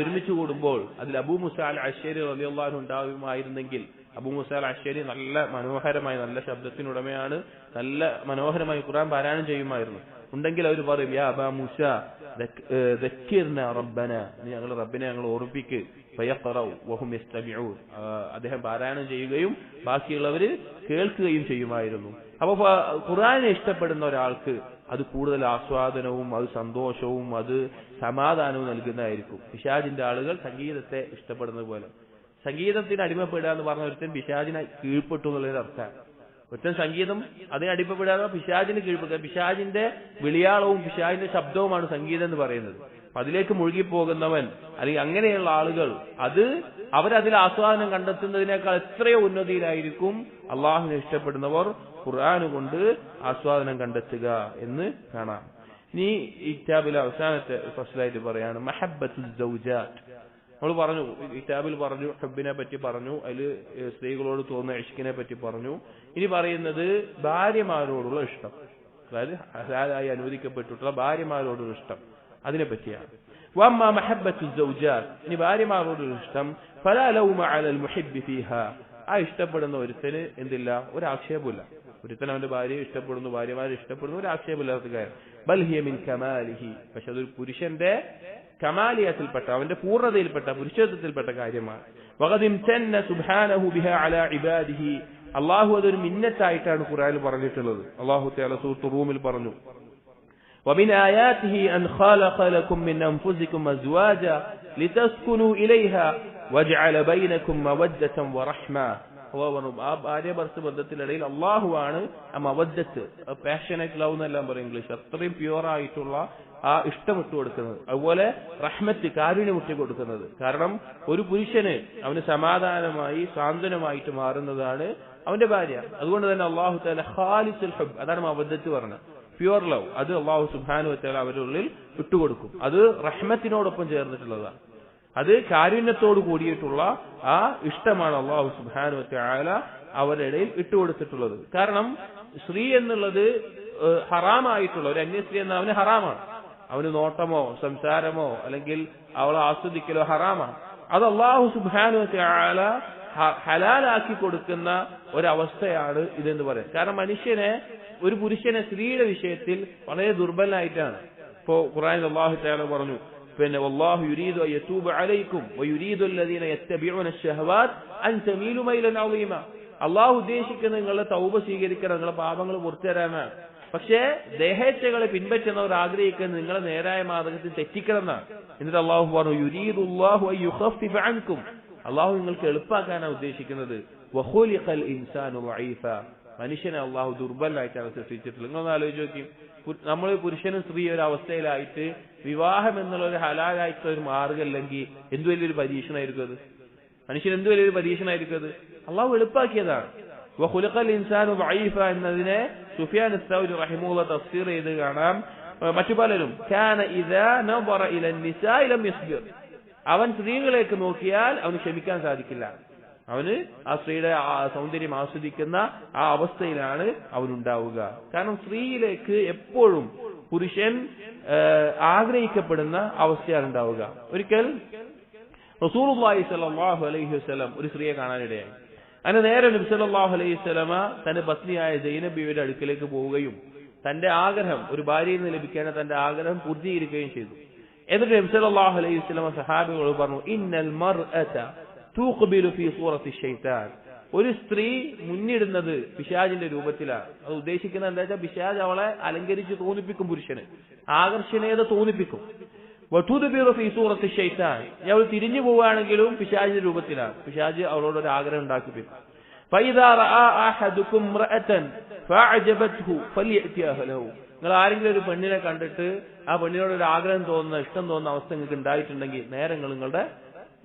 ഒരുമിച്ച് കൂടുമ്പോൾ അതിൽ അബൂ മൂസാ അൽ അശ്ശരി റളിയല്ലാഹു അൻഹു ഉണ്ടാവുമായിരുന്നെങ്കിൽ, അബൂ മൂസാ അൽ അശ്ശരി നല്ല മനോഹരമായ, നല്ല ശബ്ദത്തിനുടമയാണ്, നല്ല മനോഹരമായി ഖുർആൻ പാരായണം ചെയ്യുമായിരുന്നു. ഉണ്ടെങ്കിൽ അവർ പറയും, യാ അബാ മൂസ ദക്കിർനാ റബ്ബന, ഞങ്ങൾ റബ്ബിനെ ഞങ്ങൾ ഓർമ്മിപ്പിക്ക്. ഫയഖറഉ വഹും യസ്തമിഊൻ, അദ്ദേഹം പാരായണം ചെയ്യുകയും ബാക്കിയുള്ളവർ കേൾക്കുകയും ചെയ്യുമായിരുന്നു. അപ്പൊ ഖുർആനെ ഇഷ്ടപ്പെടുന്ന ഒരാൾക്ക് അത് കൂടുതൽ ആസ്വാദനവും അത് സന്തോഷവും അത് സമാധാനവും നൽകുന്നതായിരിക്കും. പിശാചിന്റെ ആളുകൾ സംഗീതത്തെ ഇഷ്ടപ്പെടുന്നത് പോലെ, സംഗീതത്തിന് അടിമപ്പെടുക എന്ന് പറഞ്ഞ ഒരുത്തൻ പിശാചിനെ കീഴ്പ്പെട്ടു എന്നുള്ളൊരു അർത്ഥമാണ്. ഒരുത്തൻ സംഗീതം അതിന് അടിമപ്പെടാതെ പിശാചിന് കീഴ്പ്പെടുക, പിശാചിന്റെ വിളിയാളവും പിശാചിന്റെ ശബ്ദവുമാണ് സംഗീതം എന്ന് പറയുന്നത്. അതിലേക്ക് മുഴുകിപ്പോകുന്നവൻ അല്ലെങ്കിൽ അങ്ങനെയുള്ള ആളുകൾ അവരതിൽ ആസ്വാദനം കണ്ടെത്തുന്നതിനേക്കാൾ എത്രയോ ഉന്നതിയിലായിരിക്കും അള്ളാഹുവിനെ ഇഷ്ടപ്പെടുന്നവർ ഖുർആൻ കൊണ്ട് ആസ്വാദനം കണ്ടെത്തുക എന്ന് കാണാം. ഇനി ഈ കിതാബിലെ അവസാനത്തെ ഫസ്ലായിട്ട് പറയാണ് മഹബ്ബത്തുൽ സൗജാത്ത്. നമ്മൾ പറഞ്ഞു, കിതാബിൽ പറഞ്ഞു, ഹബ്ബിനെ പറ്റി പറഞ്ഞു, അതിൽ സ്ത്രീകളോട് തോന്നുന്ന ഇഷ്കിനെ പറ്റി പറഞ്ഞു. ഇനി പറയുന്നത് ഭാര്യമാരോടുള്ള ഇഷ്ടം, അതായത് ഹലാലായി അനുവദിക്കപ്പെട്ടിട്ടുള്ള ഭാര്യമാരോടുള്ള ഇഷ്ടം, അതിനെ പറ്റിയാണ്. വമ്മ മഹബ്ബത്തുൽ സൗജാത്ത്, ഇനി ഭാര്യമാരോടുള്ള ഇഷ്ടം, ഫലാ ലൗമ അലൽ മുഹിബ്ബി ഫീഹാ, ആ ഇഷ്ടപ്പെടുന്ന ഒരുത്തന് എന്തില്ല, ഒരു ആക്ഷേപമില്ല. ഒരുത്തൻ അവന്റെ ഭാര്യയെ ഇഷ്ടപ്പെടുന്നു, ഭാര്യമാരെ ഇഷ്ടപ്പെടുന്നു, ഒരു ആക്ഷേപമില്ലാത്ത കാര്യം. ബൽ ഹിയ മിൻ കമാലിഹി, പക്ഷെ അതൊരു പുരുഷന്റെ കമാലിയത്തിൽപ്പെട്ട, അവന്റെ പൂർണ്ണതയിൽപ്പെട്ട, പുരുഷത്വത്തിൽപ്പെട്ട കാര്യമാണ്. വഖദ് ഇംതന്ന സുബ്ഹാനഹു ബിഹാ അലാ ഇബാദിഹി, അല്ലാഹു അതൊരു മിന്നത്തായിട്ടാണ് ഖുർആനിൽ പറഞ്ഞിട്ടുള്ളത്. അല്ലാഹു തആല സൂറത്തുർ റൂമിൽ പറഞ്ഞു, ومن آياته أن خلق لكم من أنفسكم أزواجا لتسكنوا إليها وجعل بينكم مودة ورحمة. ആ ഭാര്യ ഭർത്തൃ ബന്ധത്തിനിടയിൽ അള്ളാഹുവാണ് ആ മവദ്ദത്ത്, പാഷനേറ്റ് ലവ് എന്നെല്ലാം പറയും ഇംഗ്ലീഷ്, അത്രയും പ്യുവർ ആയിട്ടുള്ള ആ ഇഷ്ടം ഇട്ട് കൊടുക്കുന്നത്. അതുപോലെ റഹ്മത്ത്, കാരുണ്യം ഇട്ട് കൊടുക്കുന്നത്. കാരണം ഒരു പുരുഷന് അവന് സമാധാനമായി സാന്ത്വനമായിട്ട് മാറുന്നതാണ് അവന്റെ ഭാര്യ. അതുകൊണ്ട് തന്നെ അള്ളാഹു തആല ഖാലിസുൽ ഹബ്ബ്, അതാണ് മവദ്ദത്ത് പറഞ്ഞത്, പ്യുവർ ലവ്, അത് അള്ളാഹു സുബ്ഹാനഹു വ തആല അവരുടെ ഉള്ളിൽ ഇട്ടുകൊടുക്കും. അത് റഹ്മത്തിനോടൊപ്പം ചേർന്നിട്ടുള്ളതാണ്, അത് കാരുണ്യത്തോട് കൂടിയിട്ടുള്ള ആ ഇഷ്ടമാണ് അള്ളാഹു സുബ്ഹാനഹു വ തആല അവരുടെ ഇടയിൽ ഇട്ടുകൊടുത്തിട്ടുള്ളത്. കാരണം സ്ത്രീ എന്നുള്ളത് ഹറാമായിട്ടുള്ള ഒരു അന്യ സ്ത്രീ എന്ന അവന് ഹറാമാണ്. അവന് നോട്ടമോ സംസാരമോ അല്ലെങ്കിൽ അവളെ ആസ്വദിക്കലോ ഹറാമാണ്. അത് അള്ളാഹു സുബ്ഹാനഹു വ തആല ഹലാലാക്കി കൊടുക്കുന്ന ഒരവസ്ഥയാണ് ഇതെന്ന് പറയാം. കാരണം ഒരു പുരുഷനെ സ്ത്രീയുടെ വിഷയത്തിൽ വളരെ ദുർബലനായിട്ടാണ്. ഇപ്പോ ഖുർആനിൽ അല്ലാഹു തആല പറഞ്ഞു, പിന്നെ വല്ലാഹു യുരീദു അൻ യതൂബ അലൈക്കും വയുരീദു അല്ലദീന യത്തബിഊന അശ്ശഹവാത് അൻ തമീലു മൈലൻ അളീമ. അല്ലാഹു ഉദ്ദേശിക്കുന്നത് നിങ്ങളുടെ തൗബ സ്വീകരിക്കണം, നിങ്ങളുടെ പാപങ്ങൾ പുറത്തുതരാനാണ്. പക്ഷേ ദേഹേച്ഛകളെ പിൻപറ്റുന്നവർ ആഗ്രഹിക്കുന്നത് നിങ്ങളെ നേരായ മാർഗ്ഗത്തിൽ തെറ്റിക്കണം എന്നാണ്. എന്നിട്ട് അല്ലാഹു പറഞ്ഞു, യുരീദുല്ലാഹു അൻ യുഖഫിഫ അൻകും, അല്ലാഹു നിങ്ങൾക്ക് എളുപ്പാക്കാനാണ് ഉദ്ദേശിക്കുന്നത്. വഖുലിഖൽ ഇൻസാനു ദഈഫ, മനുഷ്യനെ അള്ളാഹു ദുർബലനായിട്ടാണ് സൃഷ്ടിച്ചിട്ടുള്ളത്. നിങ്ങളൊന്ന് ആലോചിച്ച് നോക്കി, നമ്മൾ പുരുഷനും സ്ത്രീ ഒരു അവസ്ഥയിലായിട്ട് വിവാഹം എന്നുള്ള ഒരു ഹലാലായിട്ടുള്ള ഒരു മാർഗ്ഗം അല്ലെങ്കിൽ എന്ത് വലിയൊരു പരീക്ഷണമായിരിക്കും അത്, മനുഷ്യൻ എന്ത് വലിയൊരു പരീക്ഷണമായിരിക്കും അത്. അള്ളാഹു എളുപ്പാക്കിയതാണ്. വഖുലിഖൽ ഇൻസാനു ദഈഫ എന്നതിനെ സുഫിയാൻ അസ്സൗരി റഹിമഹുല്ലാഹ് തഫ്സീർ ചെയ്ത് കാണാം. മറ്റു പലരും കാന ഇദാ നദറ ഇലൻ നിസാഇ ലം യസ്ബിർ, അവൻ സ്ത്രീകളിലേക്ക് നോക്കിയാൽ അവന് ക്ഷമിക്കാൻ സാധിക്കില്ല. അവന് ആ സ്ത്രീയുടെ സൗന്ദര്യം ആസ്വദിക്കുന്ന ആ അവസ്ഥയിലാണ് അവനുണ്ടാവുക. കാരണം സ്ത്രീയിലേക്ക് എപ്പോഴും പുരുഷൻ ആഗ്രഹിക്കപ്പെടുന്ന അവസ്ഥയാണ് ഉണ്ടാവുക. ഒരിക്കൽ റസൂലുള്ളാഹി സ്വല്ലല്ലാഹു അലൈഹി വസല്ലം ഒരു സ്ത്രീയെ കാണാനിടയായി. അങ്ങനെ നേരെ നബി സല്ലല്ലാഹു അലൈഹി വസല്ലമ തന്റെ പത്നിയായ സൈനബ് ബിവിയുടെ അടുക്കലേക്ക് പോവുകയും തന്റെ ആഗ്രഹം, ഒരു ഭാര്യയിൽ നിന്ന് ലഭിക്കേണ്ട തന്റെ ആഗ്രഹം പൂർത്തീകരിക്കുകയും ചെയ്തു. എന്നിട്ട് നബി സല്ലല്ലാഹു അലൈഹി വസല്ലം സഹാബികളോട് പറഞ്ഞു, ഇന്നൽ മർഅത തൂഖ്ബിലു ഫീ സൂറത്തി ശൈത്താൻ. ഒരു സ്ത്രീ മുന്നിടുന്നത് പിശാചിന്റെ രൂപത്തിലാണ്. അത് ഉദ്ദേശിക്കുന്നത് എന്താ വെച്ചാൽ പിശാച് അവളെ അലങ്കരിച്ച് തോന്നിപ്പിക്കും, പുരുഷന് ആകർഷണീയത തോന്നിപ്പിക്കും. വതുദ്ബിറു ഫീ സൂറത്തി ശൈത്താൻ, അവൾ തിരിഞ്ഞു പോവുകയാണെങ്കിലും പിശാചിന്റെ രൂപത്തിലാണ്. പിശാച് അവളോട് ഒരു ആഗ്രഹം ഉണ്ടാക്കിപ്പിക്കും. ഫൈദാ റആ അഹദുകും റഅതൻ ഫഅജബത്ഹു ഫലിയതി അഹ്ലഹു. നിങ്ങൾ ആരെങ്കിലും ഒരു പെണ്ണിനെ കണ്ടിട്ട് ആ പെണ്ണിനോട് ഒരു ആഗ്രഹം തോന്നുന്ന, ഇഷ്ടം തോന്നുന്ന അവസ്ഥ നിങ്ങൾക്ക് ഉണ്ടായിട്ടുണ്ടെങ്കിൽ നേരെ നിങ്ങളുടെ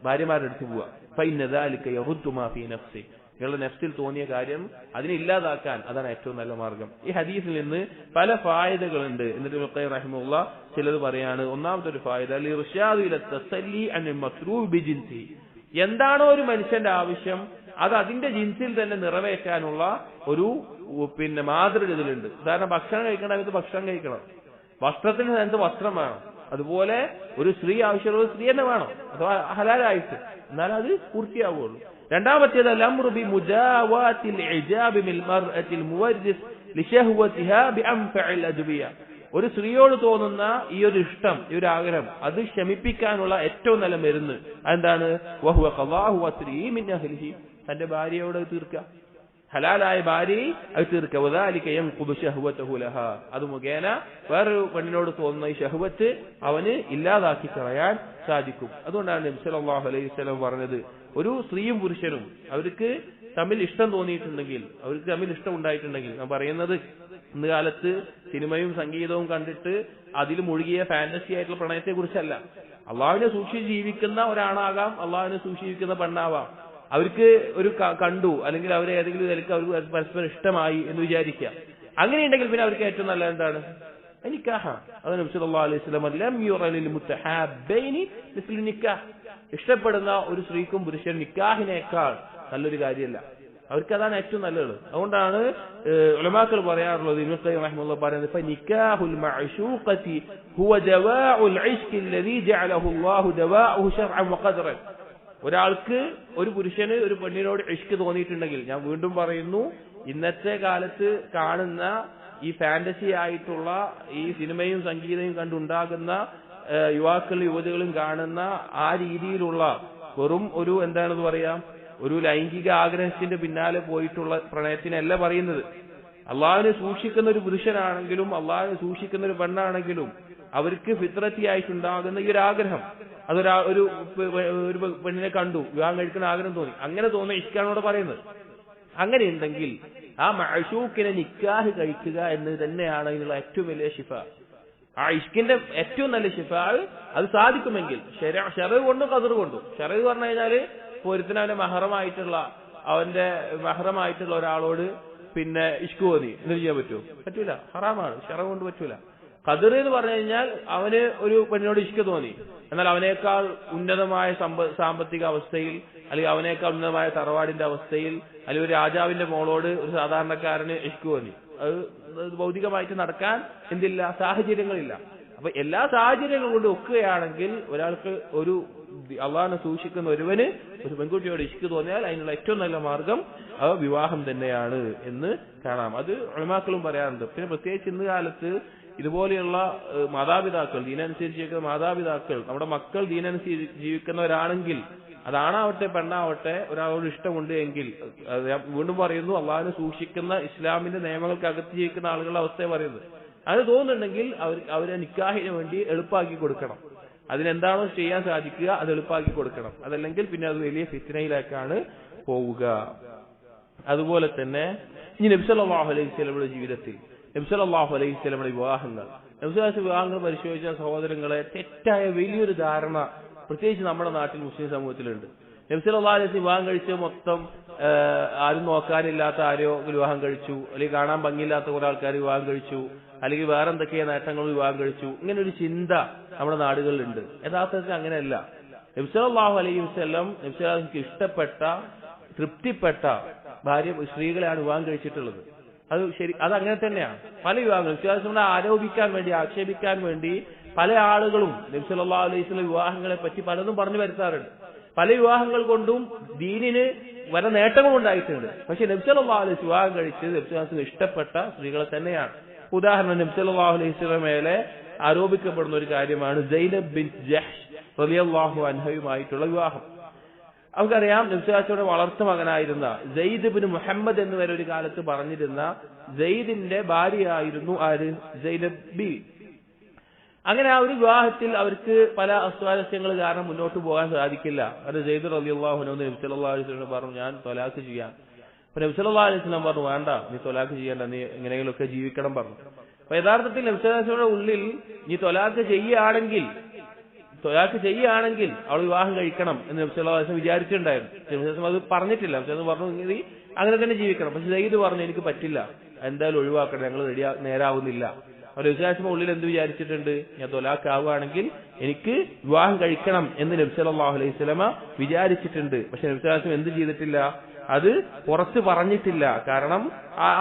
ഭാര്യമാരുടെ അടുത്ത് പോവുക. ഫഇന്ന ദാലിക യറുദ്ദു മാ ഫീ നഫ്സി, നിങ്ങളുടെ നഫ്സിൽ തോന്നിയ കാര്യം അതിനെ ഇല്ലാതാക്കാൻ അതാണ് ഏറ്റവും നല്ല മാർഗം. ഈ ഹദീസിൽ നിന്ന് പല ഫായിദകളുണ്ട്. എന്നിട്ട് ഇബ്നു ഖയ്യിം റഹിമഹുല്ലാഹ് ചിലത് പറയാണ്, ഒന്നാമത്തെ ഒരു ഫായിദ ലിർഷാദു ഇല തസല്ലി അനിൽ മസ്റൂബ് ബിജിൻസി, എന്താണോ ഒരു മനുഷ്യന്റെ ആവശ്യം അത് അതിന്റെ ജിൻസിൽ തന്നെ നിറവേറ്റാനുള്ള ഒരു മാതൃക ഇതിലുണ്ട്. ഉദാഹരണം, ഭക്ഷണം കഴിക്കണമെങ്കിൽ ഭക്ഷണം കഴിക്കണം, വസ്ത്രത്തിന് സ്ഥാനത്ത് വസ്ത്രം വേണം. അതുപോലെ ഒരു സ്ത്രീ ആവശ്യമുള്ള സ്ത്രീ തന്നെ വേണം, അഥവാ ഹലാലായിട്ട്, എന്നാലും അത് പൂർത്തിയാവുള്ളൂ. രണ്ടാമത്തേത് അൽഅംറു ബി മുജാവാത്തിൽ ഇജാബി മിൽ മർഅത്തിൽ മുവജ്ജിസ് ലിശഹ്വതിഹാ ബിഅൻഫഇൽ അദ്വിയ, ഒരു സ്ത്രീയോട് തോന്നുന്ന ഈ ഒരു ഇഷ്ടം, ഈ ഒരു ആഗ്രഹം, അത് ശമിപ്പിക്കാനുള്ള ഏറ്റവും നല്ല മരുന്ന് എന്താണ്? വഹുവ ഖളാഹു വസ്രി മിൻ അഹ്ലിഹി, തന്റെ ഭാര്യയോട് തീർക്കുക, ഹലാലായ ഭാര്യയെ അത് തീർക്കുക. വദാലിക യൻഖുദു ശഹ്വതഹു ലഹാ, അത് മുഖേന വേറൊരു പെണ്ണിനോട് തോന്നുന്ന ഈ ശഹ്വത്ത് അവന് ഇല്ലാതാക്കി കളയാൻ സാധിക്കും. അതുകൊണ്ടാണ് നബി സല്ലല്ലാഹു അലൈഹി വസല്ലം പറഞ്ഞത്, ഒരു സ്ത്രീയും പുരുഷനും അവർക്ക് തമ്മിൽ ഇഷ്ടം തോന്നിയിട്ടുണ്ടെങ്കിൽ, അവർക്ക് തമ്മിൽ ഇഷ്ടം ഉണ്ടായിട്ടുണ്ടെങ്കിൽ, ഞാൻ പറയുന്നത് ഇന്ന് കാലത്ത് സിനിമയും സംഗീതവും കണ്ടിട്ട് അതിൽ മുഴുകിയ ഫാന്റസി ആയിട്ടുള്ള പ്രണയത്തെ കുറിച്ചല്ല. അള്ളാഹുവിനെ സൂക്ഷിച്ച് ജീവിക്കുന്ന ഒരാണാകാം, അള്ളാഹുവിനെ സൂക്ഷിച്ച് ജീവിക്കുന്ന പെണ്ണാവാം. അവർക്ക് ഒരു കണ്ടു, അല്ലെങ്കിൽ അവരെ ഏതെങ്കിലും നിലയ്ക്ക് അവർക്ക് പരസ്പരം ഇഷ്ടമായി എന്ന് വിചാരിക്കുക. അങ്ങനെയുണ്ടെങ്കിൽ പിന്നെ അവർക്ക് ഏറ്റവും നല്ല എന്താണ്? നിക്കാഹ. അത് നബി സല്ലല്ലാഹു അലൈഹി വസല്ലം ലം യുറ ലിൽ മുത്തഹാബൈനി മിസ്ലു നിക്കാഹ്, ഇഷ്ടപ്പെടുന്ന ഒരു സ്ത്രീക്കും പുരുഷൻ നിക്കാഹിനേക്കാൾ നല്ലൊരു കാര്യമല്ല. അവർക്ക് അതാണ് ഏറ്റവും നല്ലത്. അതുകൊണ്ടാണ് ഉലമാക്കൾ പറയാറുള്ളത്, ഇബ്നു ഖയ്യിം റഹിമഹുല്ലാഹ് പറയുന്നത്, ഫനിക്കാഹുൽ മഅശൂഖതി ഹുവ ദവാഉൽ ഇശ്ഖി അല്ലദീ ജഅലഹു അല്ലാഹു ദവാഉഹു ശർഅൻ വഖദറൻ. ഒരാൾക്ക്, ഒരു പുരുഷന് ഒരു പെണ്ണിനോട് ഇഷ്ക് തോന്നിയിട്ടുണ്ടെങ്കിൽ, ഞാൻ വീണ്ടും പറയുന്നു, ഇന്നത്തെ കാലത്ത് കാണുന്ന ഈ ഫാന്റസി ആയിട്ടുള്ള ഈ സിനിമയും സംഗീതവും കണ്ടുണ്ടാകുന്ന യുവാക്കളും യുവതികളും കാണുന്ന ആ രീതിയിലുള്ള വെറും ഒരു എന്താണെന്ന് പറയാം, ഒരു ലൈംഗിക ആഗ്രഹത്തിന്റെ പിന്നാലെ പോയിട്ടുള്ള പ്രണയത്തിനല്ല പറയുന്നത്. അള്ളാഹുവിനെ സൂക്ഷിക്കുന്ന ഒരു പുരുഷനാണെങ്കിലും അള്ളാഹുവിനെ സൂക്ഷിക്കുന്ന ഒരു പെണ്ണാണെങ്കിലും അവർക്ക് ഫിത്രത്തിയായിട്ടുണ്ടാകുന്ന ഈ ഒരു ആഗ്രഹം, ഒരു പെണ്ണിനെ കണ്ടു, വിവാഹം കഴിക്കുന്ന ആഗ്രഹം തോന്നി, അങ്ങനെ തോന്നുന്ന ഇഷ്കാണോട് പറയുന്നത്. അങ്ങനെ ഉണ്ടെങ്കിൽ ആ മഅശൂക്കിനെ നിക്കാഹ് കഴിക്കുക എന്ന് തന്നെയാണ് അതിനുള്ള ഏറ്റവും വലിയ ഷിഫ. ആ ഇഷ്കിന്റെ ഏറ്റവും നല്ല ഷിഫ അത് സാധിക്കുമെങ്കിൽ ശറഅ് കൊണ്ടും ഖദർ കൊണ്ടും. ശറഅ് പറഞ്ഞു കഴിഞ്ഞാല് ഒരുത്തിന് അവന്റെ മഹറമായിട്ടുള്ള ഒരാളോട് പിന്നെ ഇഷ്ക് തോന്നി എന്ന് ചെയ്യാൻ പറ്റുമോ? പറ്റൂല, ഹറാമാണ്, ശറഅ് കൊണ്ട് പറ്റൂല. ഖദർ എന്ന് പറഞ്ഞു കഴിഞ്ഞാൽ അവന് ഒരു പെണ്ണിനോട് ഇഷ്ക് തോന്നി, എന്നാൽ അവനേക്കാൾ ഉന്നതമായ സാമ്പത്തിക അവസ്ഥയിൽ, അല്ലെങ്കിൽ അവനേക്കാൾ ഉന്നതമായ തറവാടിന്റെ അവസ്ഥയിൽ, അല്ലെങ്കിൽ ഒരു രാജാവിന്റെ മോളോട് ഒരു സാധാരണക്കാരന് ഇഷ്ക് തോന്നി. അത് ഭൗതികമായിട്ട് നടക്കാൻ എന്തില്ല, സാഹചര്യങ്ങളില്ല. അപ്പൊ എല്ലാ സാഹചര്യങ്ങളും കൊണ്ട് ഒക്കുകയാണെങ്കിൽ ഒരാൾക്ക്, ഒരു അള്ളാഹിനെ സൂക്ഷിക്കുന്ന ഒരുവന് ഒരു പെൺകുട്ടിയോട് ഇഷ്ക് തോന്നിയാൽ അതിനുള്ള ഏറ്റവും നല്ല മാർഗം വിവാഹം തന്നെയാണ് എന്ന് കാണാം. അത് ഉലമാക്കളും പറയാറുണ്ട്. പിന്നെ പ്രത്യേകിച്ച് ഇന്ന് കാലത്ത് ഇതുപോലെയുള്ള മാതാപിതാക്കൾ, ദീനനുസരിച്ച് ജീവിക്കുന്ന മാതാപിതാക്കൾ, നമ്മുടെ മക്കൾ ദീനനുസരിച്ച് ജീവിക്കുന്നവരാണെങ്കിൽ, അതാണാവട്ടെ പെണ്ണാവട്ടെ, ഒരാളോട് ഇഷ്ടമുണ്ട് എങ്കിൽ, വീണ്ടും പറയുന്നു, അള്ളാഹിനെ സൂക്ഷിക്കുന്ന ഇസ്ലാമിന്റെ നിയമങ്ങൾക്കകത്ത് ജീവിക്കുന്ന ആളുകളുടെ അവസ്ഥയെ പറയുന്നത്, അത് തോന്നുന്നുണ്ടെങ്കിൽ അവരെ നിക്കാഹിന് വേണ്ടി എളുപ്പമാക്കി കൊടുക്കണം. അതിനെന്താണോ ചെയ്യാൻ സാധിക്കുക അത് എളുപ്പമാക്കി കൊടുക്കണം. അതല്ലെങ്കിൽ പിന്നെ അത് വലിയ ഫിത്നയിലേക്കാണ് പോവുക. അതുപോലെ തന്നെ ഇനി നബി സല്ലല്ലാഹു അലൈഹി വസല്ലമയുടെ ജീവിതത്തിൽ, നബി സല്ലല്ലാഹു അലൈഹി വസല്ലമയുടെ വിവാഹങ്ങൾ, നബി സല്ലല്ലാഹു വിവാഹങ്ങൾ പരിശോധിച്ച സഹോദരങ്ങളെ, തെറ്റായ വലിയൊരു ധാരണ പ്രത്യേകിച്ച് നമ്മുടെ നാട്ടിൽ മുസ്ലിം സമൂഹത്തിലുണ്ട്. നബി സല്ലല്ലാഹു അലൈഹി വസല്ലം വിവാഹം കഴിച്ച് മൊത്തം ആരും നോക്കാനില്ലാത്ത ആരോ വിവാഹം കഴിച്ചു, അല്ലെങ്കിൽ കാണാൻ ഭംഗിയില്ലാത്ത കുറെ ആൾക്കാർ വിവാഹം കഴിച്ചു, അല്ലെങ്കിൽ വേറെ എന്തൊക്കെയോ നേട്ടങ്ങൾ വിവാഹം കഴിച്ചു. ഇങ്ങനെ ഒരു ചിന്ത നമ്മുടെ നാടുകളിലുണ്ട്. യഥാർത്ഥത്തിൽ അങ്ങനെയല്ല. നബി സല്ലല്ലാഹു അലൈഹി വസല്ലം നബി സല്ലല്ലാഹുവിന് ഇഷ്ടപ്പെട്ട, തൃപ്തിപ്പെട്ട സ്ത്രീകളെയാണ് വിവാഹം കഴിച്ചിട്ടുള്ളത്. അത് ശരി, അത് അങ്ങനെ തന്നെയാണ്. പല വിവാഹങ്ങളും വിശ്വാസങ്ങളെ ആരോപിക്കാൻ വേണ്ടി, ആക്ഷേപിക്കാൻ വേണ്ടി പല ആളുകളും നബി സല്ലല്ലാഹു അലൈഹി വസല്ലം വിവാഹങ്ങളെ പറ്റി പലതും പറഞ്ഞു വരുത്താറുണ്ട്. പല വിവാഹങ്ങൾ കൊണ്ടും ദീനിന് വരെ നേട്ടങ്ങൾ ഉണ്ടായിട്ടുണ്ട്. പക്ഷെ നബി സല്ലല്ലാഹു അലൈഹി വസല്ലം വിവാഹം കഴിച്ചത് നബി സല്ലല്ലാഹു അലൈഹി വസല്ലം ഇഷ്ടപ്പെട്ട സ്ത്രീകളെ തന്നെയാണ്. ഉദാഹരണം നബി സല്ലല്ലാഹു അലൈഹി വസല്ലം മേലെ ആരോപിക്കപ്പെടുന്ന ഒരു കാര്യമാണ് സൈനബ് ബിൻത് ജഹ്ഷ് റളിയല്ലാഹു അൻഹയുമായിട്ടുള്ള വിവാഹം. നമുക്കറിയാം നബി സല്ലല്ലാഹു അലൈഹി വസല്ലം വളർത്തു മകനായിരുന്ന സെയ്ദ് ഇബ്നു മുഹമ്മദ് എന്ന് വരെ ഒരു കാലത്ത് പറഞ്ഞിരുന്ന സെയ്ദിന്റെ ഭാര്യയായിരുന്നു ആര്? സൈനബ് ബി. അങ്ങനെ ആ ഒരു വിവാഹത്തിൽ അവർക്ക് പല അസ്വാരസ്യങ്ങൾ കാരണം മുന്നോട്ട് പോകാൻ സാധിക്കില്ല. അത് സെയ്ദ് റളിയല്ലാഹു അൻഹു നബി സല്ലല്ലാഹു അലൈഹി വസല്ലം പറഞ്ഞു, ഞാൻ ത്വലാഖ് ചെയ്യാം. അപ്പൊ നബി സല്ലല്ലാഹു അലൈഹി വസല്ലം പറഞ്ഞു, വേണ്ട, നീ ത്വലാഖ് ചെയ്യണ്ട, നീ എങ്ങനെയെങ്കിലുമൊക്കെ ജീവിക്കണം പറഞ്ഞു. അപ്പൊ യഥാർത്ഥത്തിൽ നബി സല്ലല്ലാഹു അലൈഹി വസല്ലം ഉള്ളിൽ നീ ത്വലാഖ് ചെയ്യുകയാണെങ്കിൽ അവൾ വിവാഹം കഴിക്കണം എന്ന് നബി സല്ലല്ലാഹു അലൈഹി വസല്ലം വിചാരിച്ചിട്ടുണ്ടായിരുന്നു. നബി സല്ലല്ലാഹു അലൈഹി വസല്ലം അത് പറഞ്ഞിട്ടില്ല. നബി സല്ലല്ലാഹു അലൈഹി വസല്ലം പറഞ്ഞു, നീ അങ്ങനെ തന്നെ ജീവിക്കണം. പക്ഷെ സെയ്ദ് പറഞ്ഞു, എനിക്ക് പറ്റില്ല, എന്തായാലും ഒഴിവാക്കണം, ഞങ്ങൾ നേരാവുന്നില്ല. അവർ വിശ്വാസം ഉള്ളിൽ എന്ത് വിചാരിച്ചിട്ടുണ്ട്? ഞാൻ ത്വലാഖ് ആവുകയാണെങ്കിൽ എനിക്ക് വിവാഹം കഴിക്കണം എന്ന് നബി സല്ലല്ലാഹു അലൈഹി വസല്ലം വിചാരിച്ചിട്ടുണ്ട്. പക്ഷെ നബി സല്ലല്ലാഹു അലൈഹി വസല്ലം എന്ത് ചെയ്തിട്ടില്ല? അത് പുറത്ത് പറഞ്ഞിട്ടില്ല. കാരണം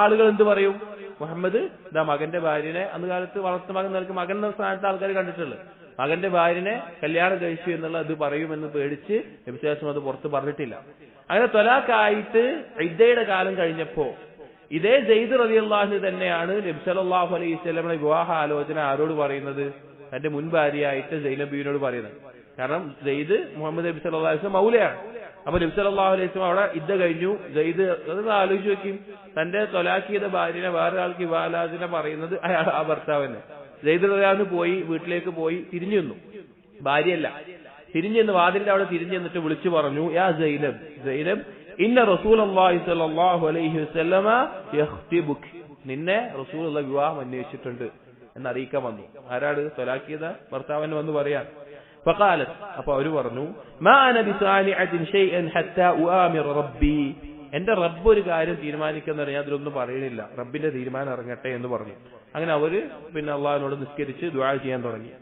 ആളുകൾ എന്ത് പറയും? മുഹമ്മദ് ഇതാ മകന്റെ ഭാര്യനെ, അന്ന് കാലത്ത് വളർത്തു മകൻ നിലക്ക് മകൻ എന്ന സ്ഥാനത്ത് ആൾക്കാർ കണ്ടിട്ടുള്ളത്, മകന്റെ ഭാര്യനെ കല്യാണം കഴിച്ചു എന്നുള്ള അത് പറയുമെന്ന് പേടിച്ച് നബി സല്ലല്ലാഹു അലൈഹി വസല്ലം അത് പുറത്ത് പറഞ്ഞിട്ടില്ല. അങ്ങനെ ത്വലാഖ് ആയിട്ട് ഇദ്ദയുടെ കാലം കഴിഞ്ഞപ്പോ ഇതേ സെയ്ദ് റളിയല്ലാഹു അൻഹു തന്നെയാണ് നബി സല്ലല്ലാഹു അലൈഹി വസല്ലമയുടെ വിവാഹ ആലോചന ആരോട് പറയുന്നത്? തന്റെ മുൻ ഭാര്യയായിട്ട് സൈനബ് ബീവിനോട് പറയുന്നത്. കാരണം സെയ്ദ് മുഹമ്മദ് നബി സല്ലല്ലാഹു അലൈഹി വസല്ലം മൗലയാണ്. അപ്പൊ നബി സല്ലല്ലാഹു അലൈഹി വസല്ലം അവിടെ ഇദ്ദ കഴിഞ്ഞു. സെയ്ദ് അതൊന്ന് ആലോചിച്ച് വെക്കും, തന്റെ ത്വലാഖ് ചെയ്ത ഭാര്യനെ വേറെ ആൾക്ക് വിവാഹാലോചന പറയുന്നത് അയാൾ ആ ഭർത്താവന്നെ. സെയ്ദ് റളിയല്ലാഹു അൻഹു പോയി വീട്ടിലേക്ക് പോയി തിരിഞ്ഞു നിന്നു, ഭാര്യയല്ല, തിരിഞ്ഞു നിന്ന് വാതിലിന്റെ അവിടെ തിരിഞ്ഞു നിന്നിട്ട് വിളിച്ചു പറഞ്ഞു, യാ സൈനബ്, സൈനബ്, ഇന്ന റസൂലുള്ളാഹി സ്വല്ലല്ലാഹു അലൈഹി വസല്ലമ യഖ്തിബുക, നിന്നെ റസൂലുള്ളാഹി വിവാഹം അന്വേഷിച്ചിട്ടുണ്ട് എന്ന് അറിയിക്കാൻ വന്നു. ആരാണ്? ത്വലാഖ് ചെയ്ത ഭർത്താവിന് വന്ന് പറയാൻ. ഫഖാലത്, അപ്പൊ അവര് പറഞ്ഞു, മാ അന ബിസാനിഅത്തിൻ ഷൈഅൻ ഹത്താ ഉആമിർ റബ്ബി, എന്റെ റബ്ബ് ഒരു കാര്യം തീരുമാനിക്കുന്ന ഞാൻ അതിലൊന്നും പറയണില്ല, റബ്ബിന്റെ തീരുമാനം ഇറങ്ങട്ടെ എന്ന് പറഞ്ഞു. അങ്ങനെ അവര് പിന്നെ അള്ളാഹുവിനോട് നിസ്കരിച്ച് ദുആ ചെയ്യാൻ തുടങ്ങി.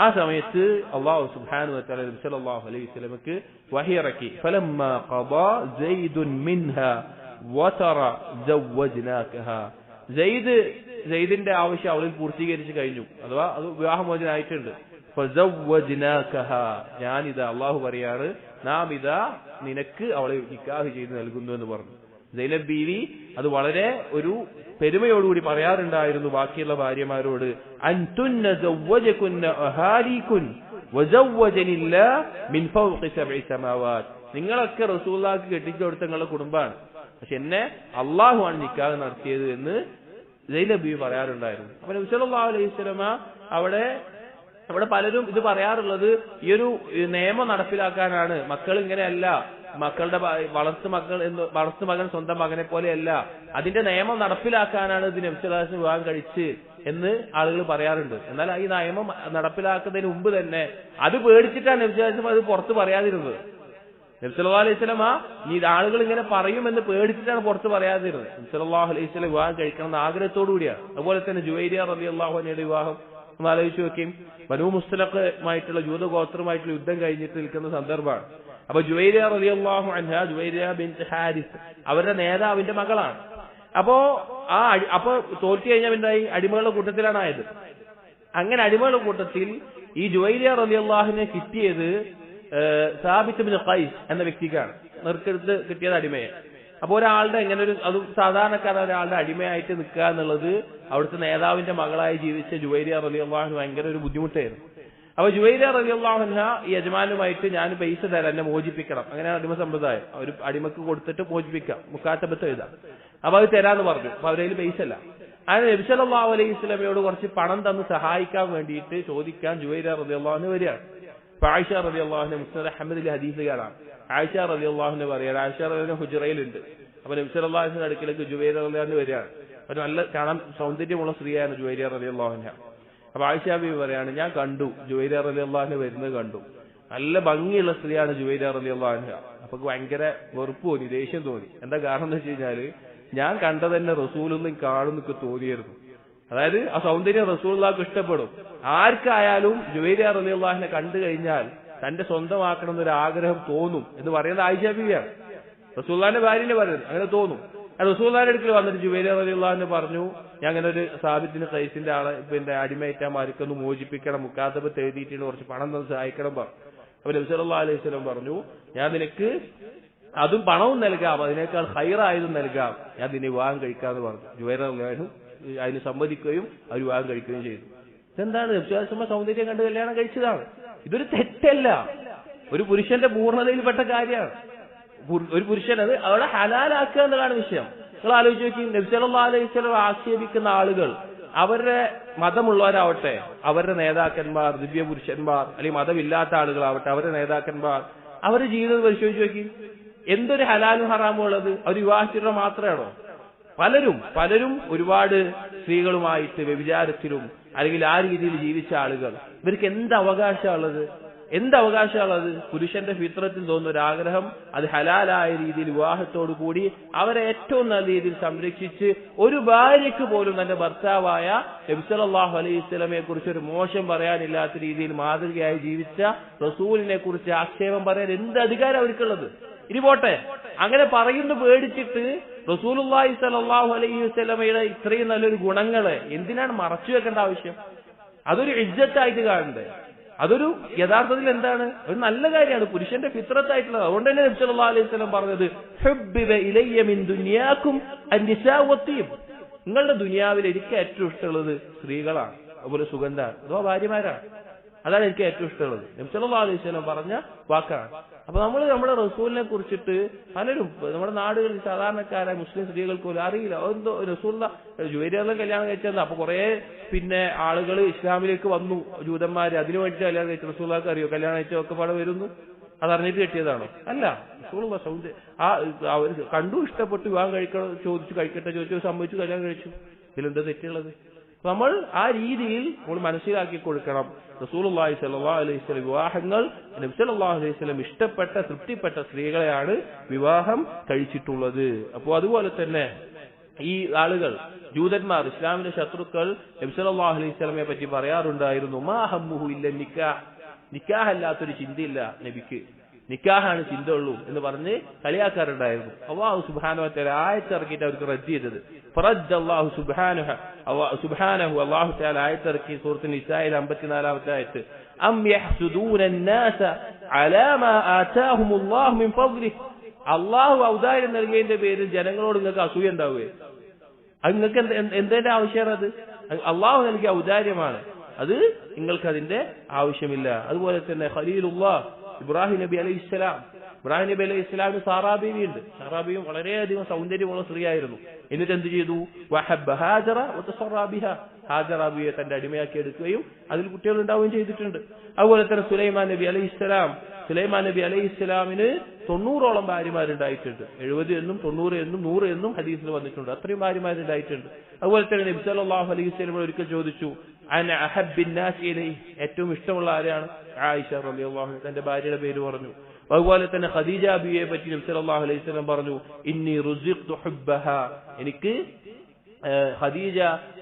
ആ സമയത്ത് അല്ലാഹു സുബ്ഹാനഹു വ തആല നബി സല്ലല്ലാഹു അലൈഹി വസല്ലമക്ക് വഹി ഇറക്കി. ഫലമ്മാ ഖദാ സൈദുൻ മിൻഹാ വതറ സവ്വജ്നാകഹാ, സെയ്ദിന്റെ ആവശ്യം അവളിൽ പൂർത്തീകരിച്ചു കഴിഞ്ഞു, അഥവാ അത് വിവാഹമോചനായിട്ടുണ്ട്. ഫസവ്വജ്നാകഹാ, ഞാനിതാ, അള്ളാഹു പറയാണ്, നാം ഇതാ നിനക്ക് അവളെ നിക്കാഹ് ചെയ്ത് നൽകുന്നു എന്ന് പറഞ്ഞു. സൈനബ് ബീവി അത് വളരെ ഒരു പെരുമയോടുകൂടി പറയാറുണ്ടായിരുന്നു ബാക്കിയുള്ള ഭാര്യമാരോട്, അൻതുന്ന സവ്വജകുന്ന അഹാലികുൻ വസവ്വജനില്ലാഹ് മിൻ ഫൗഖി സബ്ഇ സമാവാത്, നിങ്ങളൊക്കെ റസൂലുള്ളാഹിക്ക് കെട്ടിച്ചു കൊടുത്ത നിങ്ങളുടെ കുടുംബമാണ്, പക്ഷെ എന്നെ അള്ളാഹുവാണ് നിക്കാഹ് നടത്തിയത് എന്ന് സൈനബ് ബീവി പറയാറുണ്ടായിരുന്നു. അപ്പൊ നബി സല്ലല്ലാഹു അലൈഹി വസല്ലമ അവിടെ പലരും ഇത് പറയാറുള്ളത് ഈ ഒരു നിയമം നടപ്പിലാക്കാനാണ്. മക്കൾ ഇങ്ങനെയല്ല, മക്കളുടെ വളർത്തു മകൻ സ്വന്തം മകനെ പോലെയല്ല, അതിന്റെ നിയമം നടപ്പിലാക്കാനാണ് ഇത് നബി സല്ലല്ലാഹു അലൈഹി വസല്ലം വിവാഹം കഴിച്ച് എന്ന് ആളുകൾ പറയാറുണ്ട്. എന്നാൽ ഈ നിയമം നടപ്പിലാക്കുന്നതിന് മുമ്പ് തന്നെ അത് പേടിച്ചിട്ടാണ് നബി സല്ലല്ലാഹു അലൈഹി വസല്ലം അത് പുറത്ത് പറയാതിരുന്നത്. നബി സല്ലല്ലാഹു അലൈഹി വസല്ലം ഈ ആളുകൾ ഇങ്ങനെ പറയുമെന്ന് പേടിച്ചിട്ടാണ് പുറത്ത് പറയാതിരുന്നത്. നബി സല്ലല്ലാഹു അലൈഹി വസല്ലം വിവാഹം കഴിക്കണം എന്ന ആഗ്രഹത്തോടു കൂടിയാണ്. അതുപോലെ തന്നെ ജുവൈരിയ റളിയല്ലാഹു അൻഹയുടെ വിവാഹം ഒന്ന് ആലോചിച്ച് നോക്കിയും, ബനൂ മുസ്തലഖുമായിട്ടുള്ള ജൂതഗോത്രമായിട്ടുള്ള യുദ്ധം കഴിഞ്ഞിട്ട് നിൽക്കുന്ന സന്ദർഭമാണ്. അപ്പൊ ജുവൈരിയ റളിയല്ലാഹു അൻഹ, ജുവൈരിയ ബിൻത് ഹാരിസ്, അവരുടെ നേതാവിന്റെ മകളാണ്. അപ്പൊ തോറ്റു കഴിഞ്ഞാൽ എന്തായി? അടിമകളുടെ കൂട്ടത്തിലാണ് ആയത്. അങ്ങനെ അടിമകളുടെ കൂട്ടത്തിൽ ഈ ജുവൈരിയ റളിയല്ലാഹുവിനെ കിട്ടിയത് സാബിത്ത് ഇബ്നു ഖൈസ് എന്ന വ്യക്തിക്കാണ്. നെറുക്കെടുത്ത് കിട്ടിയത് അടിമയെ. അപ്പൊ ഒരാളുടെ എങ്ങനെ അത് സാധാരണക്കാരൻ ഒരാളുടെ അടിമയായിട്ട് നിൽക്കുക എന്നുള്ളത് അവിടുത്തെ നേതാവിന്റെ മകളായി ജീവിച്ച ജുവൈരിയ റളിയല്ലാഹു അൻഹ ഭയങ്കര ഒരു ബുദ്ധിമുട്ടായിരുന്നു. അപ്പൊ ജുവൈരിയ റളിയല്ലാഹു അൻഹ ഈ യജമാനുമായിട്ട്, ഞാൻ പൈസ തരാം, എന്നെ മോചിപ്പിക്കണം, അങ്ങനെ അടിമ സമ്പ്രദായം, ഒരു അടിമക്ക് കൊടുത്തിട്ട് മോചിപ്പിക്കാം, മുക്കാത്തബത്ത് എഴുതാം. അപ്പൊ അത് തരാന്ന് പറഞ്ഞു. അപ്പൊ അവരുടെ കയ്യിൽ പൈസ അല്ല. അങ്ങനെ നബി സല്ലല്ലാഹു അലൈഹി വസല്ലമയോട് കുറച്ച് പണം തന്ന് സഹായിക്കാൻ വേണ്ടിയിട്ട് ചോദിക്കാൻ ജുവൈരിയ റളിയല്ലാഹു അൻഹ വരികയാണ്. അപ്പൊ ആയിഷ റളിയല്ലാഹു അൻഹ മുസ്നദ് അഹ്മദിലെ ഹദീസുകാരാണ്. ആയിഷ റളിയല്ലാഹു അൻഹ പറയാണ്, ആയിഷ റളിയല്ലാഹു അൻഹ ഹുജറയിലുണ്ട്. അപ്പൊ നബി സല്ലല്ലാഹു അലൈഹി വസല്ലം അടുക്കലേക്ക് ജുവൈരിയ റളിയല്ലാഹു അൻഹ വരികയാണ്. ഒരു നല്ല കാണാൻ സൗന്ദര്യമുള്ള സ്ത്രീയാണ് ജുവൈരിയ റളിയല്ലാഹു അൻഹ. അപ്പൊ ആയിഷ ബീവി പറയാണ്, ഞാൻ കണ്ടു, ജുവൈരിയ റളിയല്ലാഹു അൻഹ വരുന്നത് കണ്ടു, നല്ല ഭംഗിയുള്ള സ്ത്രീയാണ് ജുവൈരിയ റളിയല്ലാഹു അൻഹ. അപ്പൊ ഭയങ്കര വെറുപ്പ് തോന്നി, ദേഷ്യം തോന്നി. എന്താ കാരണം എന്ന് വെച്ച് കഴിഞ്ഞാല്, ഞാൻ കണ്ടതന്നെ റസൂലൊന്നും കാണുന്നൊക്കെ തോന്നിയിരുന്നു. അതായത് ആ സൗന്ദര്യം റസൂലുള്ളാഹിക്ക് ഇഷ്ടപ്പെടും. ആർക്കായാലും ജുവൈരിയ റളിയല്ലാഹു അൻഹ കണ്ടു കഴിഞ്ഞാൽ തന്റെ സ്വന്തമാക്കണം എന്നൊരു ആഗ്രഹം തോന്നും എന്ന് പറയുന്നത് ആയിഷ ബീവിയാണ്. റസൂലുള്ളാഹിന്റെ ഭാര്യനെ പറയുന്നത് അങ്ങനെ തോന്നും. റസൂലുള്ളാഹിന്റെ അടുക്കൽ വന്നിട്ട് ജുവൈരിയ റളിയല്ലാഹു അൻഹ പറഞ്ഞു, ഞാൻ അങ്ങനെ ഒരു സാബിത്തിന് ഖൈസിന്റെ ആളെ പിന്നെ അടിമയേറ്റാമാർക്കൊന്ന് മോചിപ്പിക്കണം, മുക്കാത്തബത്ത് എഴുതിയിട്ട് കുറച്ച് പണം തന്ന് സഹായിക്കണം പറഞ്ഞു. അപ്പൊ നബി സല്ലല്ലാഹു അലൈഹി വസല്ലം പറഞ്ഞു, ഞാൻ നിനക്ക് അതും പണവും നൽകാം, അതിനേക്കാൾ ഖൈറായതും നൽകാം, ഞാൻ നിന്നെ വിവാഹം കഴിക്കാന്ന് പറഞ്ഞു. ജുവൈരിയ റളിയല്ലാഹു അൻഹ അതിന് സമ്മതിക്കുകയും അവർ വിവാഹം കഴിക്കുകയും ചെയ്തു. ഇതെന്താണ്? നബിസ്വല്ലല്ലാഹു സൗന്ദര്യം കണ്ട് കല്യാണം കഴിച്ചതാണ്. ഇതൊരു തെറ്റല്ല, ഒരു പുരുഷന്റെ പൂർണ്ണതയിൽപ്പെട്ട കാര്യമാണ്. ഒരു പുരുഷൻ അത് അവിടെ ഹലാലാക്കുക എന്നതാണ് വിഷയം. നിങ്ങൾ ആലോചിച്ച് നോക്കി, നബി സല്ലല്ലാഹു അലൈഹി വസല്ലം ആക്ഷേപിക്കുന്ന ആളുകൾ അവരുടെ മതമുള്ളവരാവട്ടെ, അവരുടെ നേതാക്കന്മാർ, ദിവ്യ പുരുഷന്മാർ, അല്ലെങ്കിൽ മതമില്ലാത്ത ആളുകളാവട്ടെ, അവരുടെ നേതാക്കന്മാർ, അവരുടെ ജീവിതം പരിശോധിച്ച് നോക്കി. എന്തൊരു ഹലാലും ഹറാമും ഉള്ളത്? അവർ വിവാഹിച്ചിട്ട് മാത്രമാണോ? പലരും ഒരുപാട് സ്ത്രീകളുമായിട്ട് വ്യഭിചാരത്തിലും അല്ലെങ്കിൽ ആ രീതിയിൽ ജീവിച്ച ആളുകൾ. ഇവർക്ക് എന്ത് അവകാശമുള്ളത്? പുരുഷന്റെ ഫിത്രത്തിൽ തോന്നുന്ന ഒരു ആഗ്രഹം, അത് ഹലാലായ രീതിയിൽ വിവാഹത്തോടു കൂടി അവരെ ഏറ്റവും നല്ല രീതിയിൽ സംരക്ഷിച്ച് ഒരു ഭാര്യയ്ക്ക് പോലും തന്റെ ഭർത്താവായ നബി സല്ലല്ലാഹു അലൈഹി വസല്ലമയെ കുറിച്ച് ഒരു മോശം പറയാനില്ലാത്ത രീതിയിൽ മാതൃകയായി ജീവിച്ച റസൂലിനെ കുറിച്ച് ആക്ഷേപം പറയാൻ എന്ത് അധികാരം അവർക്കുള്ളത്? ഇനി പോട്ടെ, അങ്ങനെ പറയുന്നു പേടിച്ചിട്ട് റസൂലുള്ളാഹി സ്വല്ലല്ലാഹു അലൈഹി വസല്ലമയുടെ ഇത്രയും നല്ലൊരു ഗുണങ്ങളെ എന്തിനാണ് മറച്ചു വെക്കേണ്ട ആവശ്യം? അതൊരു ഇജ്ജത്തായിട്ട് കാണണ്ടേ? അതൊരു യഥാർത്ഥത്തിൽ എന്താണ്? ഒരു നല്ല കാര്യമാണ്, പുരുഷന്റെ ഫിത്രത്തായിട്ടുള്ളത്. അതുകൊണ്ട് തന്നെ നബി സല്ലല്ലാഹു അലൈഹി വസല്ലം പറഞ്ഞത് ഹുബ്ബിബ ഇലയ്യ മിൻ ദുനിയാകും അൻ-നിസാഉ വത്തീബ്. നിങ്ങളുടെ ദുനിയാവിൽ എനിക്ക് ഏറ്റവും ഇഷ്ടമുള്ളത് സ്ത്രീകളാണ്, അതുപോലെ സുഗന്ധാണ്, അഥവാ ഭാര്യമാരാണ്. അതാണ് എനിക്ക് ഏറ്റവും ഇഷ്ടമുള്ളത്. നബി സല്ലല്ലാഹു അലൈഹി വസല്ലം പറഞ്ഞ വാക്കാണ്. അപ്പൊ നമ്മുടെ റസൂലിനെ കുറിച്ചിട്ട് പലരും നമ്മുടെ നാടുകളിൽ സാധാരണക്കാരായ മുസ്ലിം സ്ത്രീകൾക്ക് പോലും അറിയില്ല. എന്തോ റസൂലിന്റെ ജുവൈരിയെല്ലാം കല്യാണം കഴിച്ചത്. അപ്പൊ കുറെ ആളുകൾ ഇസ്ലാമിലേക്ക് വന്നു, ജൂതന്മാര്, അതിനു വേണ്ടിയിട്ട് കല്യാണം കഴിച്ചു. റസൂലുള്ളാഹിക്ക് അറിയോ കല്യാണം കഴിച്ചൊക്കെ പാടെ വരുന്നു? അതറിഞ്ഞിട്ട് കെട്ടിയതാണോ? അല്ല. റസൂലുള്ള അവർ കണ്ടു, ഇഷ്ടപ്പെട്ടു, വിവാഹം കഴിക്കണം ചോദിച്ചു സമ്മതിച്ചു, കല്യാണം കഴിച്ചു. ഇതിലെന്താ തെറ്റുള്ളത്? നമ്മൾ ആ രീതിയിൽ നമ്മൾ മനസ്സിലാക്കി കൊടുക്കണം. റസൂലുള്ളാഹി സ്വല്ലല്ലാഹു അലൈഹി വസല്ലം വിവാഹങ്ങൾ നബി സല്ലല്ലാഹു അലൈഹി വസല്ലം ഇഷ്ടപ്പെട്ട തൃപ്തിപ്പെട്ട സ്ത്രീകളെയാണ് വിവാഹം കഴിച്ചിട്ടുള്ളത്. അപ്പോൾ അതുപോലെ തന്നെ ഈ ആളുകൾ, ജൂതന്മാർ, ഇസ്ലാമിന്റെ ശത്രുക്കൾ നബി സല്ലല്ലാഹു അലൈഹി വസല്ലമയെ പറ്റി പറയാറുണ്ടായിരുന്നു, മാ ഹമ്മുഹു ഇല്ല നിക്കാഹ്, നിക്കാഹ് അല്ലാത്തൊരു ചിന്തയില്ല നബിക്ക്, നിക്കാഹാണ് ചിന്ത ഉള്ളൂ എന്ന് പറഞ്ഞ് കളിയാക്കാറുണ്ടായിരുന്നു. അല്ലാഹു സുബ്ഹാനഹു വ തആല ആയത്തിറക്കിയിട്ട് അവർക്ക് റദ്ദ് ചെയ്തത്. ഫറദ്ദ അല്ലാഹു സുബ്ഹാനഹു അല്ലാഹു തആല ആയത്തിറക്കി സൂറത്തുൽ നിസായിൽ 54-ാമത്തെ ആയത്ത്, അം യഹ്സുദൂന الناس അലാ മാ ആതാഹുമുല്ലാഹു മിൻ ഫദ്ലിഹി. അല്ലാഹു ഔദാര്യം നൽകിയതിന്റെ പേരിൽ ജനങ്ങളോട് നിങ്ങൾക്ക് അസൂയ ഉണ്ടാവുകയെ? അത് നിങ്ങൾക്ക് എന്തിന്റെ ആവശ്യമാണ്? അത് അല്ലാഹു നൽകിയ ഔദാര്യമാണ്, അത് നിങ്ങൾക്ക് അതിന്റെ ആവശ്യമില്ല. അതുപോലെ തന്നെ ഖലീലുല്ലാഹ് ഇബ്രാഹിം നബി അലൈഹി ഇസ്ലാമിന് സാറാ ബീവി ഉണ്ട്. സാറാ ബീവി വളരെയധികം സൗന്ദര്യമുള്ള സ്ത്രീയായിരുന്നു. എന്നിട്ട് എന്ത് ചെയ്തു? വഹബ്ബ ഹാജറ വതസറ ബിഹ. ഹാജറ ബീവിയെ തന്റെ അടിമയാക്കി എടുക്കുകയും അതിൽ കുട്ടികൾ ഉണ്ടാവുകയും ചെയ്തിട്ടുണ്ട്. അതുപോലെ തന്നെ സുലൈമാൻ നബി അലൈഹി ഇസ്ലാമിന് 90ഓളം ഭാര്യമാരുണ്ടായിട്ടുണ്ട്. 70 എന്നും 90 എന്നും 100 എന്നും ഹദീസിൽ വന്നിട്ടുണ്ട്. അത്രയും ഭാര്യമാരുണ്ടായിട്ടുണ്ട്. അതുപോലെ തന്നെ നബി സല്ലല്ലാഹു അലൈഹി വസല്ലം ഒരിക്കൽ ചോദിച്ചു, അന അഹബ്ബിൻ നാസി ഇലൈഹി, ഏറ്റവും ഇഷ്ടമുള്ള ആരാണ്? ആയിഷ റളിയല്ലാഹു അൻഹ, തന്റെ ഭാര്യയുടെ പേര് പറഞ്ഞു. അതുപോലെ തന്നെ ഖദീജ ബിയെ പറ്റി നബി സല്ലല്ലാഹു അലൈഹി വസല്ലം പറഞ്ഞു, ഇന്നി റുസിഖ്തു ഹുബ്ബഹ, എനിക്ക്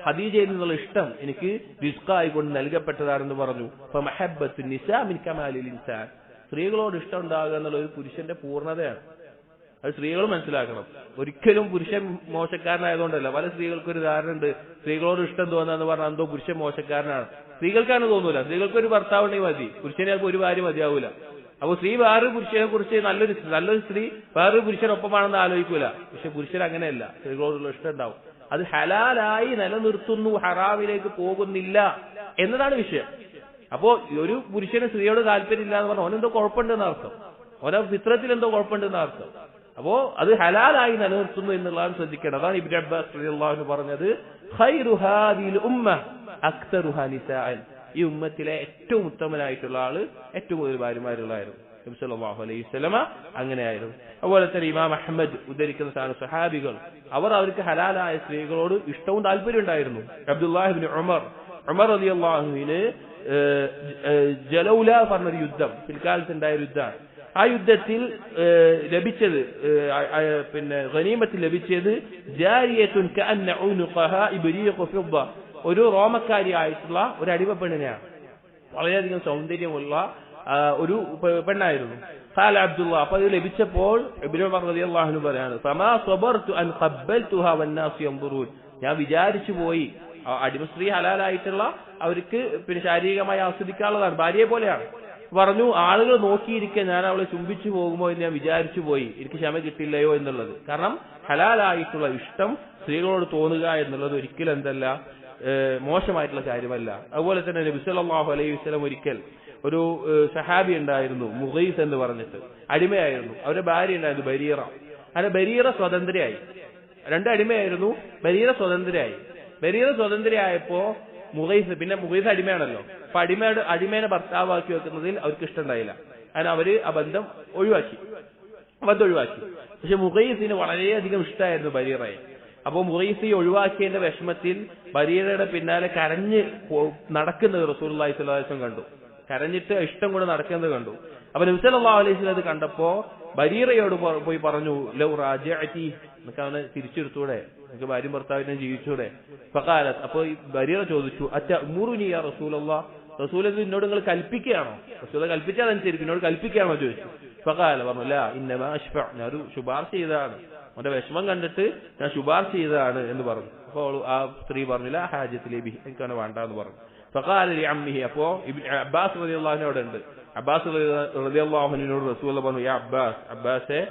ഖദീജയിൽ നിന്നുള്ള ഇഷ്ടം എനിക്ക് റിസ്ഖായി കൊണ്ട് നൽകപ്പെട്ടതാണെന്ന് പറഞ്ഞു. ഫമഹബ്ബത്തു നിസാ മിൻ കമാലിൽ ഇൻസാൻ, സ്ത്രീകളോട് ഇഷ്ടം ഉണ്ടാകുക എന്നുള്ള ഒരു പുരുഷന്റെ പൂർണ്ണതയാണ്. അത് സ്ത്രീകൾ മനസ്സിലാക്കണം. ഒരിക്കലും പുരുഷൻ മോശക്കാരനായതുകൊണ്ടല്ല. പല സ്ത്രീകൾക്കൊരു ധാരണ ഉണ്ട്, സ്ത്രീകളോട് ഇഷ്ടം തോന്നുക പറഞ്ഞാൽ എന്തോ പുരുഷൻ മോശക്കാരനാണ്. സ്ത്രീകൾക്കാണ് തോന്നൂല. സ്ത്രീകൾക്കൊരു ഭർത്താവുണ്ടെങ്കിൽ മതി, പുരുഷനെ ചിലപ്പോൾ ഒരു ഭാര്യ മതിയാവൂല. അപ്പൊ സ്ത്രീ വേറൊരു പുരുഷനെ കുറിച്ച് നല്ലൊരു സ്ത്രീ വേറൊരു പുരുഷനൊപ്പമാണെന്ന് ആലോചിക്കൂല. പക്ഷെ പുരുഷൻ അങ്ങനെയല്ല, സ്ത്രീകളോടുള്ള ഇഷ്ടം ഉണ്ടാവും. അത് ഹലാലായി നിലനിർത്തുന്നു, ഹറാമിലേക്ക് പോകുന്നില്ല എന്നതാണ് വിഷയം. അപ്പോ ഒരു പുരുഷന് സ്ത്രീയോട് താല്പര്യമില്ല എന്ന് പറഞ്ഞാൽ ഓനെന്തോ കുഴപ്പമുണ്ടെന്ന് അർത്ഥം, ഓരോ ഫിത്രത്തിൽ എന്തോ കുഴപ്പമുണ്ടെന്ന് അർത്ഥം. അപ്പോ അത് ഹലാലായി നിലനിർത്തുന്നു എന്നുള്ളതാണ് ശ്രദ്ധിക്കേണ്ടത്. അതാണ് ഇബ്നു അബ്ബാസ് റളിയല്ലാഹു അൻഹു പറഞ്ഞത്, ഖൈറു ഹാദിഹിൽ ഉമ്മ അക്തറുഹാ നിസാഅൻ, ഈ ഉമ്മത്തിലെ ഏറ്റവും ഉത്തമനായിട്ടുള്ള ആള് ഏറ്റവും കൂടുതൽ ഭാര്യമാരുള്ളായിരുന്നു. നബി സല്ലല്ലാഹു അലൈഹി വസല്ലമ അങ്ങനെയായിരുന്നു. അതുപോലെ തന്നെ ഇമാം അഹ്മദ് ഉദ്ധരിക്കുന്ന സഹാബികൾ, അവർക്ക് ഹലാലായ സ്ത്രീകളോട് ഇഷ്ടവും താല്പര്യം ഉണ്ടായിരുന്നു. അബ്ദുല്ലാഹി ഇബ്നു ഉമർ റളിയല്ലാഹു അൻഹുവിന് ജലൗല പറഞ്ഞൊരു യുദ്ധം, പിൽക്കാലത്ത് ഉണ്ടായ യുദ്ധമാണ്. ആ യുദ്ധത്തിൽ ലഭിച്ചത് ഗനീമത്തിൽ ലഭിച്ചത് ജാരിയത്തുൻ കഅന്ന ഉനുഖഹാ ഇബ്രീഖു ഫിദ്ദ, ഒരു റോമക്കാരി ആയിട്ടുള്ള ഒരു അടിമപ്പെണ്ണിനെയാണ്. വളരെയധികം സൗന്ദര്യമുള്ള ഒരു പെണ്ണായിരുന്നു. ഖാല അബ്ദുല്ലാ, അപ്പൊ അത് ലഭിച്ചപ്പോൾ ഇബ്നു ഉമർ റളിയല്ലാഹു അൻഹു പറയാണ്, ഫമാ സബർതു അൻ ഖബ്ബൽതുഹാ വന്നാസ് യൻദുറൂൻ, ഞാൻ വിചാരിച്ചു പോയി, അടിമ സ്ത്രീ ഹലാലായിട്ടുള്ള അവർക്ക് ശാരീരികമായി ആസ്വദിക്കാനുള്ളതാണ്, ഭാര്യയെ പോലെയാണ്. പറഞ്ഞു ആളുകൾ നോക്കിയിരിക്കെ ഞാൻ അവളെ ചുംബിച്ചു പോകുമോ എന്ന് ഞാൻ വിചാരിച്ചു പോയി, എനിക്ക് ക്ഷമ കിട്ടില്ലയോ എന്നുള്ളത്. കാരണം ഹലാലായിട്ടുള്ള ഇഷ്ടം സ്ത്രീകളോട് തോന്നുക എന്നുള്ളത് ഒരിക്കലും എന്തല്ല, മോശമായിട്ടുള്ള കാര്യമല്ല. അതുപോലെ തന്നെ നബി സല്ലല്ലാഹു അലൈഹി വസല്ലം ഒരിക്കൽ ഒരു സഹാബി ഉണ്ടായിരുന്നു, മുഗീസ് എന്ന് പറഞ്ഞിട്ട്, അടിമയായിരുന്നു. അവരുടെ ഭാര്യ ഉണ്ടായിരുന്നു ബരീറ. അങ്ങനെ ബരീറ സ്വതന്ത്രയായി. 2 അടിമയായിരുന്നു, ബരീറ സ്വതന്ത്രയായി. ബരീറ സ്വതന്ത്രയായപ്പോ മുഗീസ് അടിമയാണല്ലോ, അപ്പൊ അടിമേനെ ഭർത്താവാക്കി വെക്കുന്നതിൽ അവർക്ക് ഇഷ്ടമുണ്ടായില്ല. അങ്ങനെ അവര് ആ ബന്ധം ഒഴിവാക്കി. പക്ഷെ മുഗീസിന് വളരെയധികം ഇഷ്ടമായിരുന്നു ബരീറയെ. അപ്പൊ മുഗീസ് ഈ ഒഴിവാക്കിയതിന്റെ വിഷമത്തിൽ ബരീറയുടെ പിന്നാലെ കരഞ്ഞ് നടക്കുന്നത് റസൂലുള്ളാഹി സ്വല്ലല്ലാഹു അലൈഹി വസല്ലം കണ്ടു. കരഞ്ഞിട്ട് ഇഷ്ടം കൊണ്ട് നടക്കുന്നത് കണ്ടു. അപ്പൊ നബി സല്ലല്ലാഹു അലൈഹി വസല്ലം അത് കണ്ടപ്പോ ബരീറയോട് പോയി പറഞ്ഞു, ലൗ റാജഅതി, നിങ്ങൾക്ക് അവനെ തിരിച്ചെടുത്തൂടെ, നിങ്ങൾക്ക് ഭാര്യയും ഭർത്താവിനെ ജീവിച്ചൂടെ? ഫഖാലത്ത്, അപ്പൊ ബരീറ ചോദിച്ചു, അത്തഅ്മുറുനി യാ റസൂലല്ലാഹ്, റസൂൽ എന്നോട് നിങ്ങൾ കൽപ്പിക്കുകയാണോ? റസൂൽ കൽപ്പിച്ചാൽ അനുസരിക്കും, എന്നോട് കൽപ്പിക്കുകയാണോ ചോദിച്ചു. ഫഖാല, പറഞ്ഞു, ലാ ഇന്നമാ അശ്ഫഅ, ഞാൻ ഒരു ശുപാർശ ചെയ്തതാണ്, അവന്റെ വിഷമം കണ്ടിട്ട് ഞാൻ ശുപാർശ ചെയ്തതാണ് എന്ന് പറഞ്ഞു. അപ്പോൾ ആ സ്ത്രീ പറഞ്ഞില്ല, ഹാജത്ത് ലി ബിഹി, എനിക്ക് അവനെ വേണ്ടെന്ന് പറഞ്ഞു. ഫഖാല ലി അമ്മിഹി, അപ്പോ അബ്ബാസ് റളിയല്ലാഹു അൻഹു അവിടെ ഉണ്ട്. അബ്ബാസ് റളിയല്ലാഹു അൻഹുവിനോട് റസൂൽ പറഞ്ഞു, യാ അബ്ബാസേ,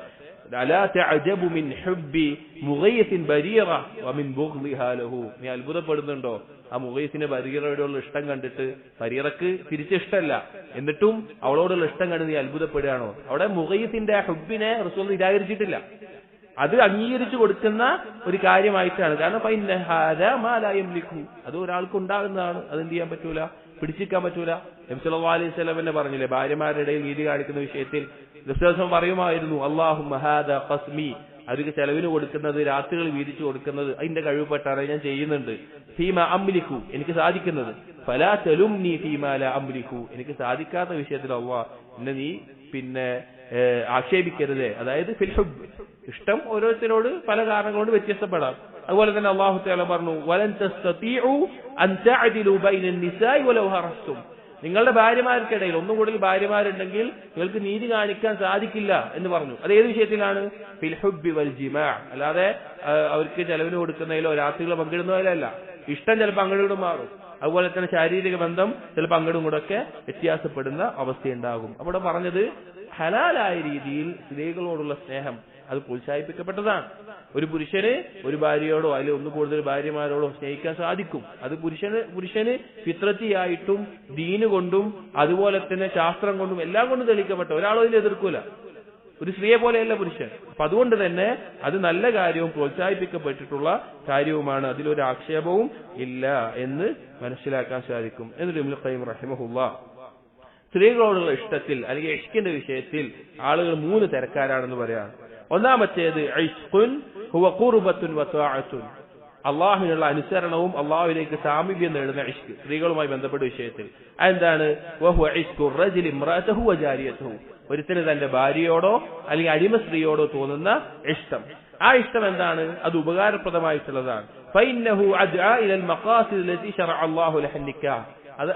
അലാ തഅജബു മിൻ ഹുബ്ബി മുഗീസിൻ ബരീറ വമിൻ ബുഗ്ളിഹാ ലഹു, നീ അത്ഭുതപ്പെടുന്നുണ്ടോ ആ മുഗീസിനെ ബരീറയോടുള്ള ഇഷ്ടം കണ്ടിട്ട്? ബരീറക്ക് തിരിച്ചിഷ്ടമല്ല, എന്നിട്ടും അവളോടുള്ള ഇഷ്ടം കണ്ട് നീ അത്ഭുതപ്പെടുകയാണോ? അവിടെ മുഗീസിന്റെ ആ ഹുബ്ബിനെ റസൂൽ നിരാകരിച്ചിട്ടില്ല, അത് അംഗീകരിച്ചു കൊടുക്കുന്ന ഒരു കാര്യമായിട്ടാണ്. കാരണം അത് ഒരാൾക്ക് ഉണ്ടാകുന്നതാണ്, അതെന്ത് ചെയ്യാൻ പറ്റൂല, പിടിച്ചിരിക്കാൻ പറ്റൂല. നബി സല്ലല്ലാഹു അലൈഹി വസല്ലം തന്നെ പറഞ്ഞില്ലേ, ഭാര്യമാരുടെ ഇടയിൽ നീതി കാണിക്കുന്ന വിഷയത്തിൽ ദിവസം പറയുമായിരുന്നു, അല്ലാഹുമ്മ ഹാദാ ഖസ്മി, അവർക്ക് ചെലവിന് കൊടുക്കുന്നത്, രാത്രികൾ വീതിച്ചു കൊടുക്കുന്നത് അതിന്റെ കഴിവുപ്പെട്ടാണ് ഞാൻ ചെയ്യുന്നുണ്ട്. ഫീമ അംലിക്കു, എനിക്ക് സാധിക്കുന്നത്. ഫലാ തലുംനി ഫീമ ലാ അംലിക്കു, എനിക്ക് സാധിക്കാത്ത വിഷയത്തിൽ അല്ലാഹ് എന്നെ നീ ആക്ഷേപിക്കരുതേ. അതായത് ഫിൽ ഹുബ്, ഇഷ്ടം ഓരോരുത്തരോട് പല കാരണങ്ങളോട് വ്യത്യസ്തപ്പെടാം. അതുപോലെ തന്നെ അല്ലാഹു തആല പറഞ്ഞു, വലൻ തസ്തതീഉ അൻ തഅദിലു ബൈനൻ നിസാഇ വലൗ ഹറസ്തും, നിങ്ങളുടെ ഭാര്യമാർക്കിടയിൽ ഒന്നും കൂടുതൽ ഭാര്യമാരുണ്ടെങ്കിൽ നിങ്ങൾക്ക് നീതി കാണിക്കാൻ സാധിക്കില്ല എന്ന് പറഞ്ഞു. അത് ഏത് വിഷയത്തിലാണ്? ഫിൽ ഹുബ്ബി വൽ ജിമാ, അല്ലാതെ അവർക്ക് ചെലവിന് കൊടുക്കുന്നതിലോ രാത്രികളോ പങ്കിടുന്നതിലോ അല്ല. ഇഷ്ടം ചിലപ്പോൾ അങ്ങോട്ടും മാറും. അതുപോലെ തന്നെ ശാരീരിക ബന്ധം ചിലപ്പോൾ അങ്ങോട്ടും കൂടൊക്കെ വ്യത്യാസപ്പെടുന്ന അവസ്ഥയുണ്ടാകും. അവിടെ പറഞ്ഞത് ഹലാലായ രീതിയിൽ സ്ത്രീകളോടുള്ള സ്നേഹം അത് പ്രോത്സാഹിപ്പിക്കപ്പെട്ടതാണ്. ഒരു പുരുഷന് ഒരു ഭാര്യയോടോ അല്ലെങ്കിൽ ഒന്ന് കൂടുതൽ ഭാര്യമാരോടോ സ്നേഹിക്കാൻ സാധിക്കും. അത് പുരുഷന് ഫിത്രത്തിയായിട്ടും ദീന് കൊണ്ടും അതുപോലെ തന്നെ ശാസ്ത്രം കൊണ്ടും എല്ലാം കൊണ്ടും തെളിയിക്കപ്പെട്ട, ഒരാളും ഇതിനെ എതിർക്കൂല. ഒരു സ്ത്രീയെ പോലെയല്ല പുരുഷൻ. അപ്പൊ അതുകൊണ്ട് തന്നെ അത് നല്ല കാര്യവും പ്രോത്സാഹിപ്പിക്കപ്പെട്ടിട്ടുള്ള കാര്യവുമാണ്, അതിലൊരു ആക്ഷേപവും ഇല്ല എന്ന് മനസ്സിലാക്കാൻ സാധിക്കും. എന്നിട്ട് ഇബ്നുൽ ഖയ്യിം റഹിമഹുല്ലാഹ് സ്ത്രീകളോടുള്ള ഇഷ്ടത്തിൽ അല്ലെങ്കിൽ ഇഷ്കിന്റെ വിഷയത്തിൽ ആളുകൾ 3 തരക്കാരാണെന്ന് പറയാണ്. ഒന്നാമത്തേത് ഇഷ്ഖുൻ ഹുവ ഖുർബത്തുൻ വ തആഅത്തുൻ, അള്ളാഹുവിനുള്ള അനുസരണവും അള്ളാഹുവിലേക്ക് സാമീപ്യം നേടുന്ന ഇഷ്ക്, സ്ത്രീകളുമായി ബന്ധപ്പെട്ട വിഷയത്തിൽ. അതെന്താണ്? വഹുവ ഇഷ്ഖു റജുലി ഇംറഅതഹു വ ജാരിയതഹു, ഒരുത്തന് തന്റെ ഭാര്യയോടോ അല്ലെങ്കിൽ അടിമ സ്ത്രീയോടോ തോന്നുന്ന ഇഷ്ടം. ആ ഇഷ്ടം എന്താണ്? അത് ഉപകാരപ്രദമായിട്ടുള്ളതാണ്. ഫഇന്നഹു അദ്ആ ഇലൽ മഖാസിദ് ലതി ശറഅ അല്ലാഹു ലഹൻ നിക്കാഹ്,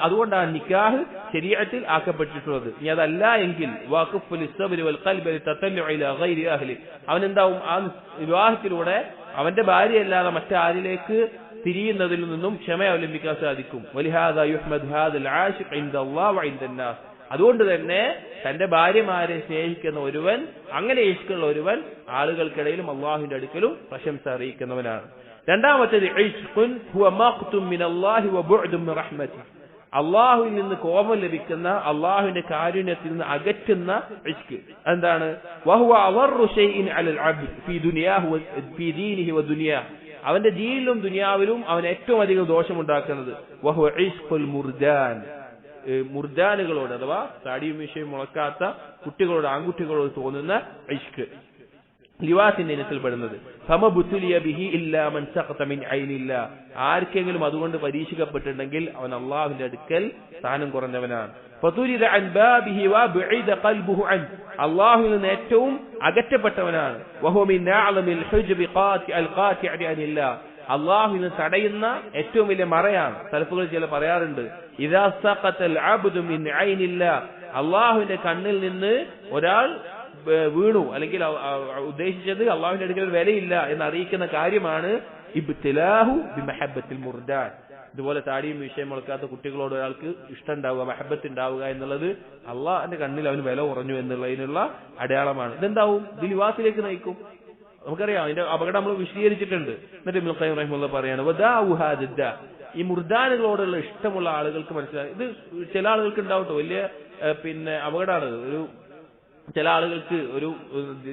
അതുകൊണ്ടാണ് നിക്കാഹ് ശരീഅത്തിൽ ആക്കപ്പെട്ടിട്ടുള്ളത്. ഇനി അതല്ല എങ്കിൽ വഖഫുൽ സബ്രി വൽ ഖൽബി ലിതതല്ലഉ ഇലാ ഗൈരി അഹ്ലി, അവനെന്താവും? ആ വിവാഹത്തിലൂടെ അവന്റെ ഭാര്യയല്ലാതെ മറ്റാരിലേക്ക് തിരിയുന്നതിൽ നിന്നും ക്ഷമ അവലംബിക്കാൻ സാധിക്കും. വലിഹാദാ യുഹ്മദ് ഹാദൽ ആശിഖ് ഇൻദല്ലാഹി വ ഇൻദന്നാസ്, അതുകൊണ്ട് തന്നെ തന്റെ ഭാര്യമാരെ സ്നേഹിക്കുന്ന ഒരുവൻ, അങ്ങനെ ഇഷ്കുള്ള ഒരുവൻ ആളുകൾക്കിടയിലും അള്ളാഹുവിന്റെ അടുക്കലും പ്രശംസ അറിയിക്കുന്നവനാണ്. രണ്ടാമത്തേത് ഇഷ്ഖുൻ ഹുവ മഖ്തും മിനല്ലാഹി വ ബുഅദും മിൻ റഹ്മതിഹി, അള്ളാഹുവിൽ നിന്ന് കോപം ലഭിക്കുന്ന, അള്ളാഹുവിന്റെ കാരുണ്യത്തിൽ നിന്ന് അകറ്റുന്ന ഇഷ്ക്. എന്താണ്? വഹുവ അവർറു ശൈഇൻ അലൽ അബ്ദ് ഫീ ദുനിയാഹു ഫീ ദീനിഹി വ ദുനിയാഹ്, അവന്റെ ദീനിലും ദുനിയാവിലും അവൻ ഏറ്റവും അധികം ദോഷമുണ്ടാക്കുന്നത്. വഹുവ ഇഷ്ഖുൽ മുർദാൻ, മുർദാനുകളോട് അഥവാ താടിയും മീശയും മുളക്കാത്ത കുട്ടികളോട്, ആൺകുട്ടികളോട് തോന്നുന്ന ഇഷ്ക് ലിവാസിന്റെ ഇനത്തിൽപ്പെടുന്നത്. ഫമബുതുലിയ ബിഹി ഇല്ലാ മൻ സഖത മിൻ ഐനില്ലാ, ആർക്കെങ്കിലും അതുകൊണ്ട് പരീക്ഷിക്കപ്പെട്ടിട്ടുണ്ടെങ്കിൽ അവൻ അള്ളാഹുവിന്റെ അടുക്കൽ സ്ഥാനം കുറഞ്ഞവനാണ്. ഫതുരിദ അൻ ബാബിഹി വബഇദ ഖൽബുഹു അൻ, അള്ളാഹുവിൽ നിന്ന് ഏറ്റവും അകറ്റപ്പെട്ടവനാണ്. വഹുവ മിൻ അഅ്ലമിൽ ഹുജ്ബി ഖാതിഅൽ ഖാതിഅ അനില്ലാ, അള്ളാഹുവിൽ നിന്ന് തടയുന്ന ഏറ്റവും വലിയ മറയാണ്. സലഫുകൾ ചില പറയാറുണ്ട്, ഇദാ സഖതൽ അബ്ദു മിൻ ഐനില്ലാ, അള്ളാഹുവിന്റെ കണ്ണിൽ നിന്ന് ഒരാൾ വീണു, അല്ലെങ്കിൽ ഉദ്ദേശിച്ചത് അള്ളാഹുവിന്റെ അടുക്കൽ വിലയില്ല എന്ന് അറിയിക്കുന്ന കാര്യമാണ് ഇബ്തിലാഹു ബിമഹബ്ബത്തിൽ മുർദാൻ, ഇതുപോലെ താടിയും വിഷയം മുളക്കാത്ത കുട്ടികളോട് ഒരാൾക്ക് ഇഷ്ടം ഉണ്ടാവുക, മഹബത്ത് ഉണ്ടാവുക എന്നുള്ളത് അള്ളാഹിന്റെ കണ്ണിൽ അവന് വില കുറഞ്ഞു എന്നുള്ളതിനുള്ള അടയാളമാണ്. ഇതെന്താവും? ഇത് ലിവാസിലേക്ക് നയിക്കും. നമുക്കറിയാം അതിന്റെ അപകടം നമ്മൾ വിശദീകരിച്ചിട്ടുണ്ട്. എന്നിട്ട് ഇബ്നുൽ ഖയ്യിം റഹിമഹുല്ലാഹ് പറയാണ്, ഈ മുർദാനുകളോടുള്ള ഇഷ്ടമുള്ള ആളുകൾക്ക് മനസ്സിലായി. ഇത് ചില ആളുകൾക്ക് ഉണ്ടാവട്ടോ, വലിയ അപകടമാണ്. ചില ആളുകൾക്ക് ഒരു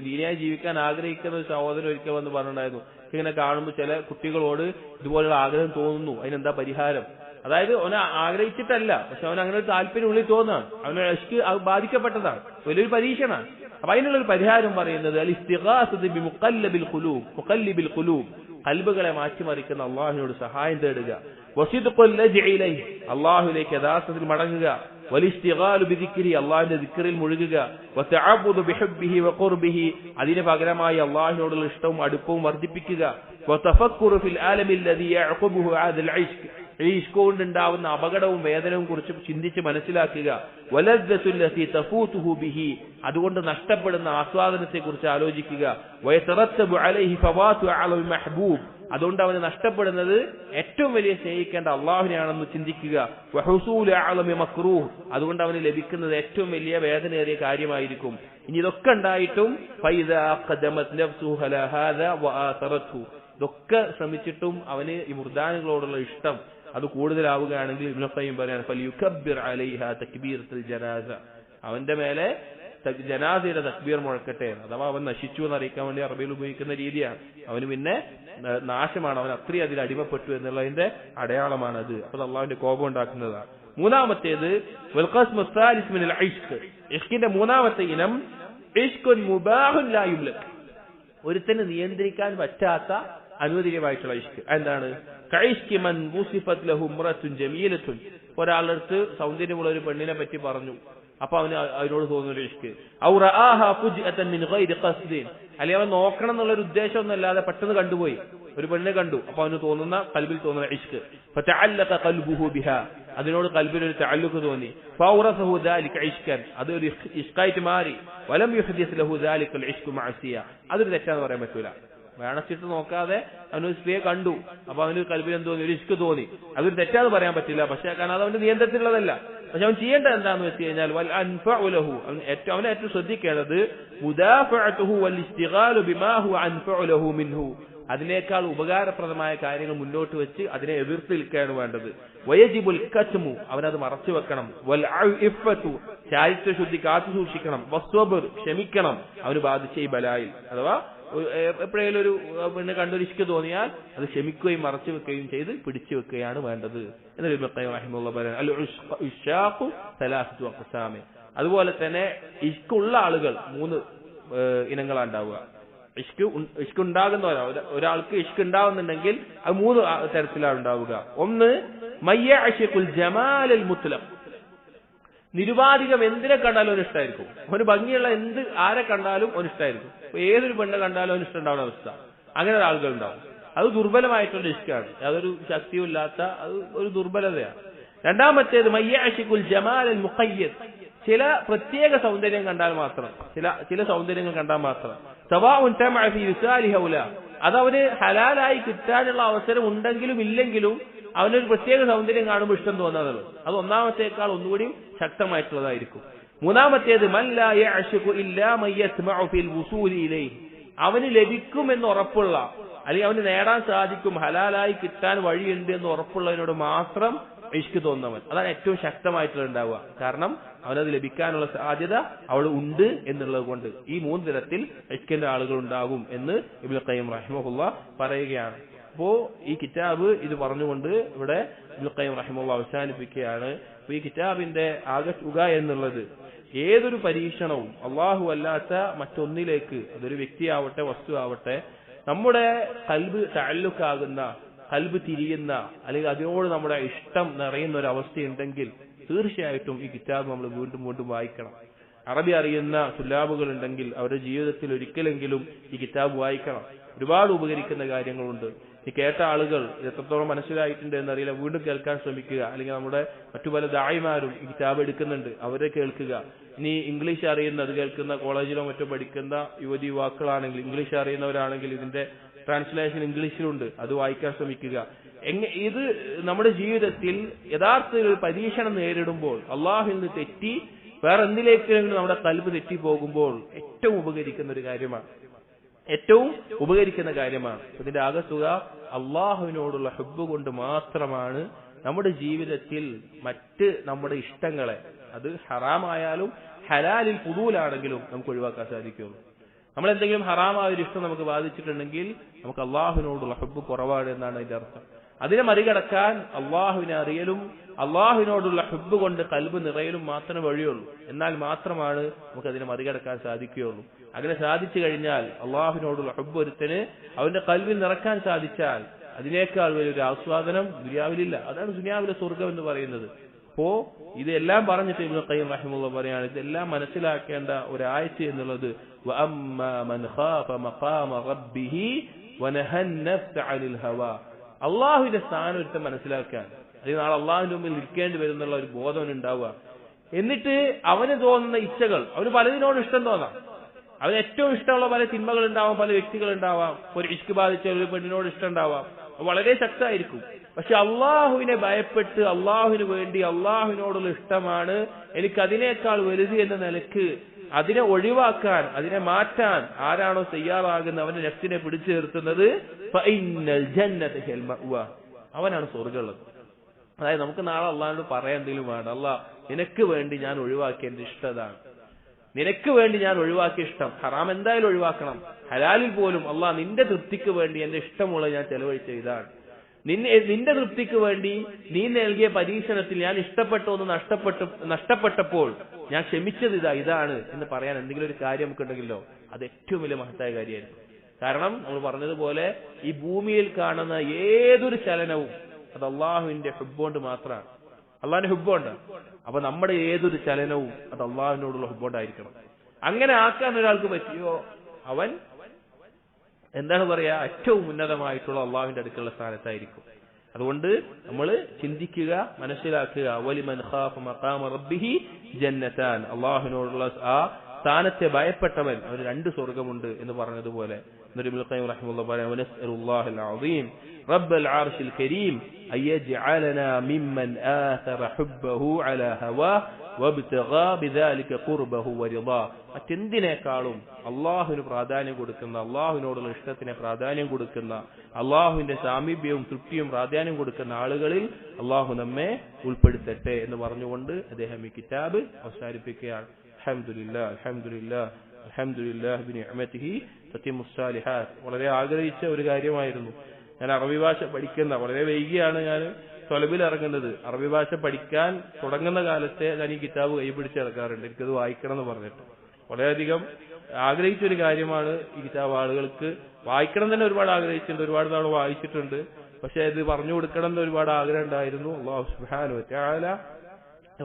ദീനിയായി ജീവിക്കാൻ ആഗ്രഹിക്കുന്ന ഒരു സഹോദരൻ ഒരിക്കൽ വന്ന് പറഞ്ഞിട്ടുണ്ടായിരുന്നു, ഇങ്ങനെ കാണുമ്പോൾ ചില കുട്ടികളോട് ഇതുപോലുള്ള ആഗ്രഹം തോന്നുന്നു, അതിനെന്താ പരിഹാരം? അതായത് അവനെ ആഗ്രഹിച്ചിട്ടല്ല, പക്ഷെ അവൻ അങ്ങനെ ഒരു താല്പര്യം ഉള്ളിൽ തോന്നുകയാണ്, അവനെ ഇഷ്ക് ബാധിക്കപ്പെട്ടതാണ്, വലിയൊരു പരീക്ഷണമാണ്. അപ്പൊ അതിനുള്ളൊരു പരിഹാരം പറയുന്നത് അൽ ഇസ്തിഗാസതു ബിമുഖല്ലബിൽ ഖുലൂബ്, മുഖല്ലിബിൽ ഖുലൂബ്, ഖൽബുകളെ മാറ്റിമറിക്കുന്ന അള്ളാഹുവിനോട് സഹായം തേടുക. വസിദ്ഖുൽ ലജ്ഇ ഇലൈഹി, അള്ളാഹുവിലേക്ക് യഥാർത്ഥത്തിൽ മടങ്ങുക. വലിസ്തിഗാലു ബിദിക്രി, അള്ളാഹുവിന്റെ ദിക്റിൽ മുഴുകുക. വതഅബ്ബുദു ബിഹുബ്ബിഹി വഖുർബിഹി, അതിന് പകരമായി അള്ളാഹുവിനോടുള്ള ഇഷ്ടവും അടുപ്പവും വർദ്ധിപ്പിക്കുക. വതഫക്കുറു ഫിൽ ആലമിൽ ലദി യഅഖുബുഹു ആദൽ ഇശ്ക്, ഈ ഇഷ്ക് കൊണ്ടുണ്ടാവുന്ന അപകടവും വേദനവും കുറിച്ച് ചിന്തിച്ച് മനസ്സിലാക്കുക. വലദ്ദത്തുൽ ലതി തഫൂതുഹു ബിഹി, അതുകൊണ്ട് നഷ്ടപ്പെടുന്ന ആസ്വാദനത്തെ കുറിച്ച് ആലോചിക്കുക. വയതറത്തബു അലൈഹി ഫവാതു അലൽ മഹ്ബൂബ്, അതുകൊണ്ട് അവന് നഷ്ടപ്പെടുന്നത് ഏറ്റവും വലിയ സ്നേഹിക്കേണ്ട അള്ളാഹുവിനെയാണെന്ന് ചിന്തിക്കുക. വഹുസൂലു അഅലമി മക്റൂഹ്, അതുകൊണ്ട് അവന് ലഭിക്കുന്നത് ഏറ്റവും വലിയ വേദനയേറിയ കാര്യമായിരിക്കും. ഇനി ഇതൊക്കെ ഉണ്ടായിട്ടും ഫൈദാ ഖദമത് നഫ്സുഹു അലാ ഹാദാ വആതറത്ഹു, ഇതൊക്കെ ശ്രമിച്ചിട്ടും അവന് ഈ മുർദാനുകളോടുള്ള ഇഷ്ടം അത് കൂടുതലാവുകയാണെങ്കിൽ ഇബ്നുൽ ഖയ്യിം പറയാണ് ഫലിയുകബ്ബിർ അലൈഹാ തക്ബീറത്തുൽ ജനാസ, അവന്റെ മേലെ ജനാസയുടെ തക്ബീർ മുഴക്കട്ടെ. അഥവാ അവൻ നശിച്ചു എന്ന് അറിയിക്കാൻ വേണ്ടി അറബിയിൽ ഉപയോഗിക്കുന്ന രീതിയാണ്. അവന് പിന്നെ നാശമാണ്, അവൻ അത്രയും അതിൽ അടിമപ്പെട്ടു എന്നുള്ളതിന്റെ അടയാളമാണത്. അപ്പോൾ അള്ളാഹുവിന്റെ കോപം ഉണ്ടാക്കുന്നതാണ്. മൂന്നാമത്തേത് വൽഖസ്മു സാലിസ് മിനൽ ഇശ്ക്, ഇഷ്കിന്റെ മൂന്നാമത്തെ ഇനം ഇഷ്കുൻ മുബാഹുൻ ലാ യുംലക്, ഒരുത്തന് നിയന്ത്രിക്കാൻ പറ്റാത്ത അനുവദനീയമായിട്ടുള്ള ഇഷ്ക്. എന്താണ്? കഇശ്കി മൻ വുസിഫത് ലഹു ഇംറത്തുൻ ജമീലത്തുൻ, ഒരാളുടെ അടുത്ത് സൗന്ദര്യമുള്ള ഒരു പെണ്ണിനെ പറ്റി പറഞ്ഞു, അപ്പൊ അവന് അതിനോട് തോന്നുന്നൊരു ഇഷ്ക്. ഔ റആഹാ ഫുജ്അതൻ മിൻ ഗൈരി ഖസ്ദിൻ, അല്ലെങ്കിൽ അവൻ നോക്കണം എന്നുള്ളൊരു ഉദ്ദേശമൊന്നും അല്ലാതെ പെട്ടെന്ന് കണ്ടുപോയി, ഒരു പെണ്ണിനെ കണ്ടു, അപ്പൊ അവന് തോന്നുന്ന കൽബിൽ തോന്നുന്ന ഇഷ്ക്. ഫതഅല്ലഖ ഖൽബുഹു ബിഹാ, അതിനോട് കൽബിൽ ഒരു തഅല്ലുഖ് തോന്നി. ഫൗറസഹു ദാലിക ഇഷ്കൻ, അതൊരു ഇഷ്കായിട്ട് മാറി. വലം യുഹദിസ് ലഹു ദാലികൽ ഇഷ്കു മഅസിയ, അതൊരു തെറ്റാന്ന് പറയാൻ പറ്റൂല. വേണച്ചിട്ട് നോക്കാതെ അവനൊരു സ്ത്രീയെ കണ്ടു, അപ്പൊ അവന് കൽബിൽ എന്ത് തോന്നി? ഒരു ഇഷ്ക് തോന്നി. അതൊരു തെറ്റാന്ന് പറയാൻ പറ്റില്ല, പക്ഷെ കാരണം അത് അവന്റെ നിയന്ത്രണത്തിലുള്ളതല്ല. പക്ഷെ അവൻ ചെയ്യേണ്ടത് എന്താണെന്ന് വെച്ച് കഴിഞ്ഞാൽ വൽ അൻഫഉ ലഹു, അവനെ ഏറ്റവും ശ്രദ്ധിക്കേണ്ടത് മുദാഫഅതുഹു വൽ ഇസ്തിഗാലു ബിമാ ഹുവ അൻഫഉ ലഹു മിൻഹു, അതിനേക്കാൾ ഉപകാരപ്രദമായ കാര്യങ്ങൾ മുന്നോട്ട് വെച്ച് അതിനെ എതിർത്ത് നിൽക്കുകയാണ് വേണ്ടത്. വയജിബുൽ കത്മു, അവനത് മറച്ചു വെക്കണം. വൽ ഇഫ്ഫതു, ചാരിത്ര ശുദ്ധി കാത്തു സൂക്ഷിക്കണം. വസ്വബർ, ക്ഷമിക്കണം അവന് ബാധിച്ച ഈ ബലായിൽ. അഥവാ എപ്പോഴേലും ഒരു പെണ്ണ് കണ്ടൊരു ഇഷ്ക് തോന്നിയാൽ അത് ക്ഷമിക്കുകയും മറച്ചു വെക്കുകയും ചെയ്ത് പിടിച്ചു വെക്കുകയാണ് വേണ്ടത് എന്ന് ഇബ്നുൽ ഖയ്യിം റഹിമഹുല്ലാഹ് പറയുന്നു. അൽ ഇഷ്ഖു സലാസത്തു അഖ്സാം, അതുപോലെ തന്നെ ഇഷ്കുള്ള ആളുകൾ മൂന്ന് ഇനങ്ങളാണ് ഉണ്ടാവുക. ഇഷ്ക് ഉണ്ടാകുന്ന ഒരാൾക്ക് ഇഷ്ക് ഉണ്ടാവുന്നുണ്ടെങ്കിൽ അത് മൂന്ന് തരത്തിലാണ് ഉണ്ടാവുക. ഒന്ന് മയ്യഅ്ശിഖുൽ ജമാലൽ മുത്ലഖ്, നിരുപാധികം എന്തിനെ കണ്ടാലും അവന് ഇഷ്ടമായിരിക്കും. അവന് ഭംഗിയുള്ള ആരെ കണ്ടാലും അവന് ഇഷ്ടമായിരിക്കും. ഏതൊരു പെണ്ണെ കണ്ടാലും അവന് ഇഷ്ടം ഉണ്ടാവുന്ന അവസ്ഥ, അങ്ങനെ ആളുകൾ ഉണ്ടാവും. അത് ദുർബലമായിട്ടുള്ള ഇഷ്കാണ്, യാതൊരു ശക്തിയും ഇല്ലാത്ത അത് ഒരു ദുർബലതയാണ്. രണ്ടാമത്തേത് മയ്യഅ്ശിഖുൽ ജമാലൽ മുഖയ്യദ്, ചില പ്രത്യേക സൗന്ദര്യം കണ്ടാൽ മാത്രം, ചില സൗന്ദര്യങ്ങൾ കണ്ടാൽ മാത്രം. സവാഉൻ തമഅ ഫീ വിസാലി ഹൗലാ, അതവന് ഹലാലായി കിട്ടാനുള്ള അവസരം ഉണ്ടെങ്കിലും ഇല്ലെങ്കിലും അവനൊരു പ്രത്യേക സൗന്ദര്യം കാണുമ്പോൾ ഇഷ്ടം തോന്നാറുള്ളത്, അത് ഒന്നാമത്തേക്കാൾ ഒന്നുകൂടി ശക്തമായിട്ടുള്ളതായിരിക്കും. മൂന്നാമത്തേത് മൻ ലാ യഅ്ശിഖു ഇല്ലാ മൻ യസ്മഉ ഫിൽ വുസൂലി ഇലൈഹി, അവന് ലഭിക്കുമെന്ന് ഉറപ്പുള്ള, അല്ലെങ്കിൽ അവന് നേടാൻ സാധിക്കും, ഹലാലായി കിട്ടാൻ വഴിയുണ്ട് എന്ന് ഉറപ്പുള്ളതിനോട് മാത്രം ഇഷ്ക് തോന്നുന്നവൻ, അതാണ് ഏറ്റവും ശക്തമായിട്ടുള്ള ഉണ്ടാവുക. കാരണം അവനത് ലഭിക്കാനുള്ള സാധ്യത അവൾ ഉണ്ട് എന്നുള്ളത് കൊണ്ട് ഈ മൂന്ന് തരത്തിൽ ഇഷ്കിന്റെ ആളുകൾ ഉണ്ടാകും എന്ന് ഇബ്നുൽ ഖയ്യിം റഹിമഹുല്ലാഹ് പറയുകയാണ്. അപ്പോ ഈ കിതാബ് ഇത് പറഞ്ഞുകൊണ്ട് ഇവിടെ ഇബ്നുൽ ഖയ്യിം റഹിമഹുല്ലാഹ് അവസാനിപ്പിക്കുകയാണ്. ഈ കിതാബിന്റെ ആകെ തുക എന്നുള്ളത് ഏതൊരു പരീക്ഷണവും അള്ളാഹു അല്ലാത്ത മറ്റൊന്നിലേക്ക്, അതൊരു വ്യക്തിയാവട്ടെ വസ്തു ആവട്ടെ, നമ്മുടെ കൽബ് തഅല്ലുഖാകുന്ന, കൽബ് തിരിയുന്ന, അല്ലെങ്കിൽ അതിനോട് നമ്മുടെ ഇഷ്ടം നിറയുന്ന ഒരു അവസ്ഥയുണ്ടെങ്കിൽ തീർച്ചയായിട്ടും ഈ കിതാബ് നമ്മൾ വീണ്ടും വീണ്ടും വായിക്കണം. അറബി അറിയുന്ന തുല്ലാബുകൾ ഉണ്ടെങ്കിൽ അവരുടെ ജീവിതത്തിൽ ഒരിക്കലെങ്കിലും ഈ കിതാബ് വായിക്കണം. ഒരുപാട് ഉപകരിക്കുന്ന കാര്യങ്ങളുണ്ട്. ഈ കേട്ട ആളുകൾ എത്രത്തോളം മനസ്സിലായിട്ടുണ്ട് എന്നറിയില്ല, വീണ്ടും കേൾക്കാൻ ശ്രമിക്കുക. അല്ലെങ്കിൽ നമ്മുടെ മറ്റു പല ദായിമാരും ഈ കിതാബ് എടുക്കുന്നുണ്ട്, അവരെ കേൾക്കുക. ഇനി ഇംഗ്ലീഷ് അറിയുന്നത് കേൾക്കുന്ന, കോളേജിലോ മറ്റോ പഠിക്കുന്ന യുവതി യുവാക്കളാണെങ്കിൽ, ഇംഗ്ലീഷ് അറിയുന്നവരാണെങ്കിൽ ഇതിന്റെ ട്രാൻസ്ലേഷൻ ഇംഗ്ലീഷിലുണ്ട്, അത് വായിക്കാൻ ശ്രമിക്കുക. ഇത് നമ്മുടെ ജീവിതത്തിൽ യഥാർത്ഥത്തിൽ ഒരു പരീക്ഷണം നേരിടുമ്പോൾ അള്ളാഹുവിൽ നിന്ന് തെറ്റി വേറെ എന്തിലേക്കെങ്കിലും നമ്മുടെ കൽബ് തെറ്റിപ്പോകുമ്പോൾ ഏറ്റവും ഉപകരിക്കുന്ന കാര്യമാണ്. ഇതിന്റെ ആകത്തുക അള്ളാഹുവിനോടുള്ള ഹുബ്ബ് കൊണ്ട് മാത്രമാണ് നമ്മുടെ ജീവിതത്തിൽ മറ്റ് നമ്മുടെ ഇഷ്ടങ്ങളെ, അത് ഹറാമായാലും ഹലാലിൽ ഫുദൂലാണെങ്കിലും നമുക്ക് ഒഴിവാക്കാൻ സാധിക്കുള്ളൂ. നമ്മളെന്തെങ്കിലും ഹറാമായ ഒരു ഇഷ്ടം നമുക്ക് ബാധിച്ചിട്ടുണ്ടെങ്കിൽ നമുക്ക് അള്ളാഹുവിനോടുള്ള ഹുബ്ബ് കുറവാണ് എന്നാണ് അതിന്റെ അർത്ഥം. അതിനെ മറികടക്കാൻ അള്ളാഹുവിനെ അറിയലും അള്ളാഹുവിനോടുള്ള ഹുബ്ബ് കൊണ്ട് കൽബ് നിറയലും മാത്രമേ വഴിയുള്ളൂ. എന്നാൽ മാത്രമാണ് നമുക്ക് അതിനെ മറികടക്കാൻ സാധിക്കുകയുള്ളൂ. അങ്ങനെ സാധിച്ചു കഴിഞ്ഞാൽ അള്ളാഹുവിനോടുള്ള ഹുബ്ബ് ഒരുത്തന് അവന്റെ കൽബിൽ നിറക്കാൻ സാധിച്ചാൽ അതിനേക്കാൾ വലിയൊരു ആസ്വാദനം ദുനിയാവിലില്ല. അതാണ് ദുനിയാവിലെ സ്വർഗം എന്ന് പറയുന്നത്. അപ്പോ ഇതെല്ലാം പറഞ്ഞിട്ട് ഇബ്നു ഖയ്യിം റഹിമഹുല്ലാഹ് പറയാണ്, ഇതെല്ലാം മനസ്സിലാക്കേണ്ട ഒരു ആയത്ത് എന്നുള്ളത് വഅമ്മാ മൻ ഖാഫ മഖാമ റബ്ബിഹി വനഹൻ നഫ്സ അനിൽ ഹവാ. അള്ളാഹുവിന്റെ സ്ഥാനം ഒരുത്തൻ മനസ്സിലാക്കാൻ, അതിന് നാളെ അള്ളാഹുവിന്റെ മുമ്പിൽ നിൽക്കേണ്ടി വരുന്നുള്ള ഒരു ബോധം ഉണ്ടാവുക. എന്നിട്ട് അവന് തോന്നുന്ന ഇച്ഛകൾ, അവന് പലതിനോട് ഇഷ്ടം തോന്നാം. അവന് ഏറ്റവും ഇഷ്ടമുള്ള പല തിന്മകൾ ഉണ്ടാവാം, പല വ്യക്തികൾ ഉണ്ടാവാം. ഒരു ഇഷ്ക് ബാധിച്ച ഒരു പെണ്ണിനോട് ഇഷ്ടം ഉണ്ടാവാം, വളരെ ശക്തമായിരിക്കും. പക്ഷെ അള്ളാഹുവിനെ ഭയപ്പെട്ട് അള്ളാഹുവിന് വേണ്ടി അള്ളാഹുവിനോടുള്ള ഇഷ്ടമാണ് എനിക്ക് അതിനേക്കാൾ വലുത് എന്ന നിലക്ക് അതിനെ ഒഴിവാക്കാൻ, അതിനെ മാറ്റാൻ ആരാണോ തയ്യാറാകുന്നത്, അവന്റെ നഫ്സിനെ പിടിച്ചു നിർത്തുന്നത്, അവനാണ് സ്വർഗ്ഗമുള്ളത്. അതായത് നമുക്ക് നാളെ അള്ളാഹിനോട് പറയാൻ എന്തെങ്കിലും വേണ്ട, അള്ളാഹ് നിനക്ക് വേണ്ടി ഞാൻ ഒഴിവാക്കിയ എന്റെ ഇഷ്ടതാണ്, നിനക്ക് വേണ്ടി ഞാൻ ഒഴിവാക്കിയ ഇഷ്ടം. ഹറാം എന്തായാലും ഒഴിവാക്കണം. ഹലാലിൽ പോലും അള്ളാഹ് നിന്റെ തൃപ്തിക്ക് വേണ്ടി എന്റെ ഇഷ്ടമുള്ളത് ഞാൻ ചെലവഴിച്ച ഇതാണ്. നിന്റെ തൃപ്തിക്ക് വേണ്ടി നീ നൽകിയ പരീക്ഷണത്തിൽ ഞാൻ ഇഷ്ടപ്പെട്ടൊന്ന് നഷ്ടപ്പെട്ടപ്പോൾ ഞാൻ ക്ഷമിച്ചത് ഇതാണ് എന്ന് പറയാൻ എന്തെങ്കിലും ഒരു കാര്യം നമുക്കുണ്ടെങ്കിലോ അത് ഏറ്റവും വലിയ മഹത്തായ കാര്യമായിരുന്നു. കാരണം നമ്മൾ പറഞ്ഞതുപോലെ ഈ ഭൂമിയിൽ കാണുന്ന ഏതൊരു ചലനവും അത് അള്ളാഹുവിന്റെ ഹുബ്ബുകൊണ്ട് മാത്രമാണ്. അള്ളാഹിന്റെ ഹുബ്ബുണ്ട്. അപ്പൊ നമ്മുടെ ഏതൊരു ചലനവും അത് അള്ളാഹുവിനോടുള്ള ഹുബ്ബുകൊണ്ടായിരിക്കണം. അങ്ങനെ ആക്കാൻ ഒരാൾക്ക് പറ്റിയോ അവൻ എന്താണ് പറയാ, ഏറ്റവും ഉന്നതമായിട്ടുള്ള അള്ളാഹുവിന്റെ അടുത്തുള്ള സ്ഥാനത്തായിരിക്കും. അതുകൊണ്ട് നമ്മൾ ചിന്തിക്കുക, മനസ്സിലാക്കുക. വലിമൻ ഖാഫ മഖാമ റബ്ബിഹി ജന്നതാൻ. അള്ളാഹുവിനോടുള്ള ആ സ്ഥാനത്തെ ഭയപ്പെട്ടവൻ അവന് 2 സ്വർഗമുണ്ട് എന്ന് പറഞ്ഞതുപോലെ ഇബ്നു ഖയ്യിം റഹിമഹുല്ലാഹ് പറയുന്നു, വനസ്അലുല്ലാഹൽ അസീം റബ്ബൽ അർശിൽ കരീം അയജ്അലനാ മിമ്മൻ ആഥറ ഹുബ്ബഹു അലാ ഹവാ വബ്തഗാ ബിദാലിക ഖുർബഹു വരിദാ. മറ്റെന്തിനേക്കാളും അള്ളാഹുവിന് പ്രാധാന്യം കൊടുക്കുന്ന, അള്ളാഹുവിനോടുള്ള ഇഷ്ടത്തിന് പ്രാധാന്യം കൊടുക്കുന്ന, അള്ളാഹുവിന്റെ സാമീപ്യവും തൃപ്തിയും പ്രാധാന്യം കൊടുക്കുന്ന ആളുകളിൽ അള്ളാഹു നമ്മെ ഉൾപ്പെടുത്തട്ടെ എന്ന് പറഞ്ഞുകൊണ്ട് അദ്ദേഹം ഈ കിതാബ് അവസാനിപ്പിക്കുകയാണ്. അൽഹംദുലില്ലാഹ് അൽഹംദുലില്ലാഹ് അൽഹംദുലില്ലാഹി ബിനിഅമതിഹി തതിമ്മുസ് സാലിഹാത്ത്. വളരെ ആഗ്രഹിച്ച ഒരു കാര്യമായിരുന്നു. ഞാൻ അറബി ഭാഷ പഠിക്കുന്ന, വളരെ വൈകിയാണ് ഞാൻ തൊലബിൽ ഇറങ്ങുന്നത്. അറബി ഭാഷ പഠിക്കാൻ തുടങ്ങുന്ന കാലത്തെ ഞാൻ ഈ കിതാബ് കൈപിടിച്ച് ഇറക്കാറുണ്ട്, എനിക്കത് വായിക്കണം എന്ന് പറഞ്ഞിട്ട്. വളരെയധികം ആഗ്രഹിച്ചൊരു കാര്യമാണ് ഈ കിതാബ്. ആളുകൾക്ക് വായിക്കണം തന്നെ ഒരുപാട് ആഗ്രഹിച്ചിട്ടുണ്ട്, ഒരുപാട് നാൾ വായിച്ചിട്ടുണ്ട്. പക്ഷെ ഇത് പറഞ്ഞു കൊടുക്കണം എന്ന് ഒരുപാട് ആഗ്രഹം ഉണ്ടായിരുന്നു. അല്ലാഹു സുബ്ഹാനഹു വ തആല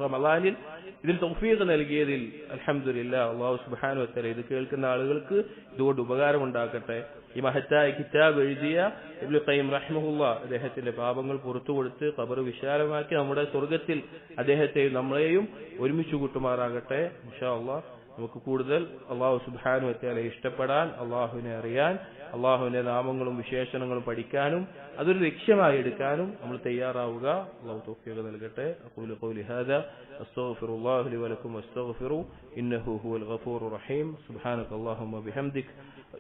റമളാനിൽ ഇതിൽ തൗഫീഖ് നൽകിയതിൽ അൽഹംദുലില്ലാഹ്. അല്ലാഹു സുബ്ഹാനഹു വ തആല ഇത് കേൾക്കുന്ന ആളുകൾക്ക് ഇതുകൊണ്ട് ഉപകാരം ഉണ്ടാക്കട്ടെ. ഈ മഹത്തായ കിതാബ് എഴുതിയ ഇബ്നു ഖയ്യിം റഹിമഹുല്ലാഹ് അദ്ദേഹത്തിന്റെ പാപങ്ങൾ പുറത്തു കൊടുത്ത് ഖബർ വിശാലമാക്കി നമ്മുടെ സ്വർഗ്ഗത്തിൽ അദ്ദേഹത്തെയും നമ്മളെയും ഒരുമിച്ച് കൂട്ടുമാറാകട്ടെ. ഇൻഷാ അല്ലാഹ് നമുക്ക് കൂടുതൽ അല്ലാഹു സുബ്ഹാനഹു വ തആല ഇഷ്ടപ്പെടാൻ, അല്ലാഹുവിനെ അറിയാൻ, അല്ലാഹുവിന്റെ നാമങ്ങളും വിശേഷണങ്ങളും പഠിക്കാനും അതൊരു ലക്ഷ്യമായി എടുക്കാനും നമ്മൾ തയ്യാറാവുക. അല്ലാഹു തൗഫീഖ് നൽകട്ടെ. അഖൂലു ഖൗലി ഹാദാ അസ്തഗ്ഫിറുല്ലാഹ ലി വലക്കും വസ്തഗ്ഫിറു ഇന്നഹു ഹുവൽ ഗഫൂറുർ റഹീം. സുബ്ഹാനകല്ലാഹുമ്മ ബിഹംദിക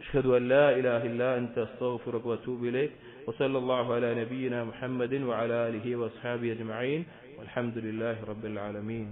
അഷ്ഹദു അൻ ലാ ഇലാഹ ഇല്ലാ അൻത അസ്തഗ്ഫിറുക വഅതൂബു ഇലൈക്. വസല്ലല്ലാഹു അലാ നബിയിനാ മുഹമ്മദിൻ വഅലാ ആലിഹി വഅസ്ഹാബിഹി അജ്മഈൻ. വൽഹംദുലില്ലാഹി റബ്ബിൽ ആലമീൻ.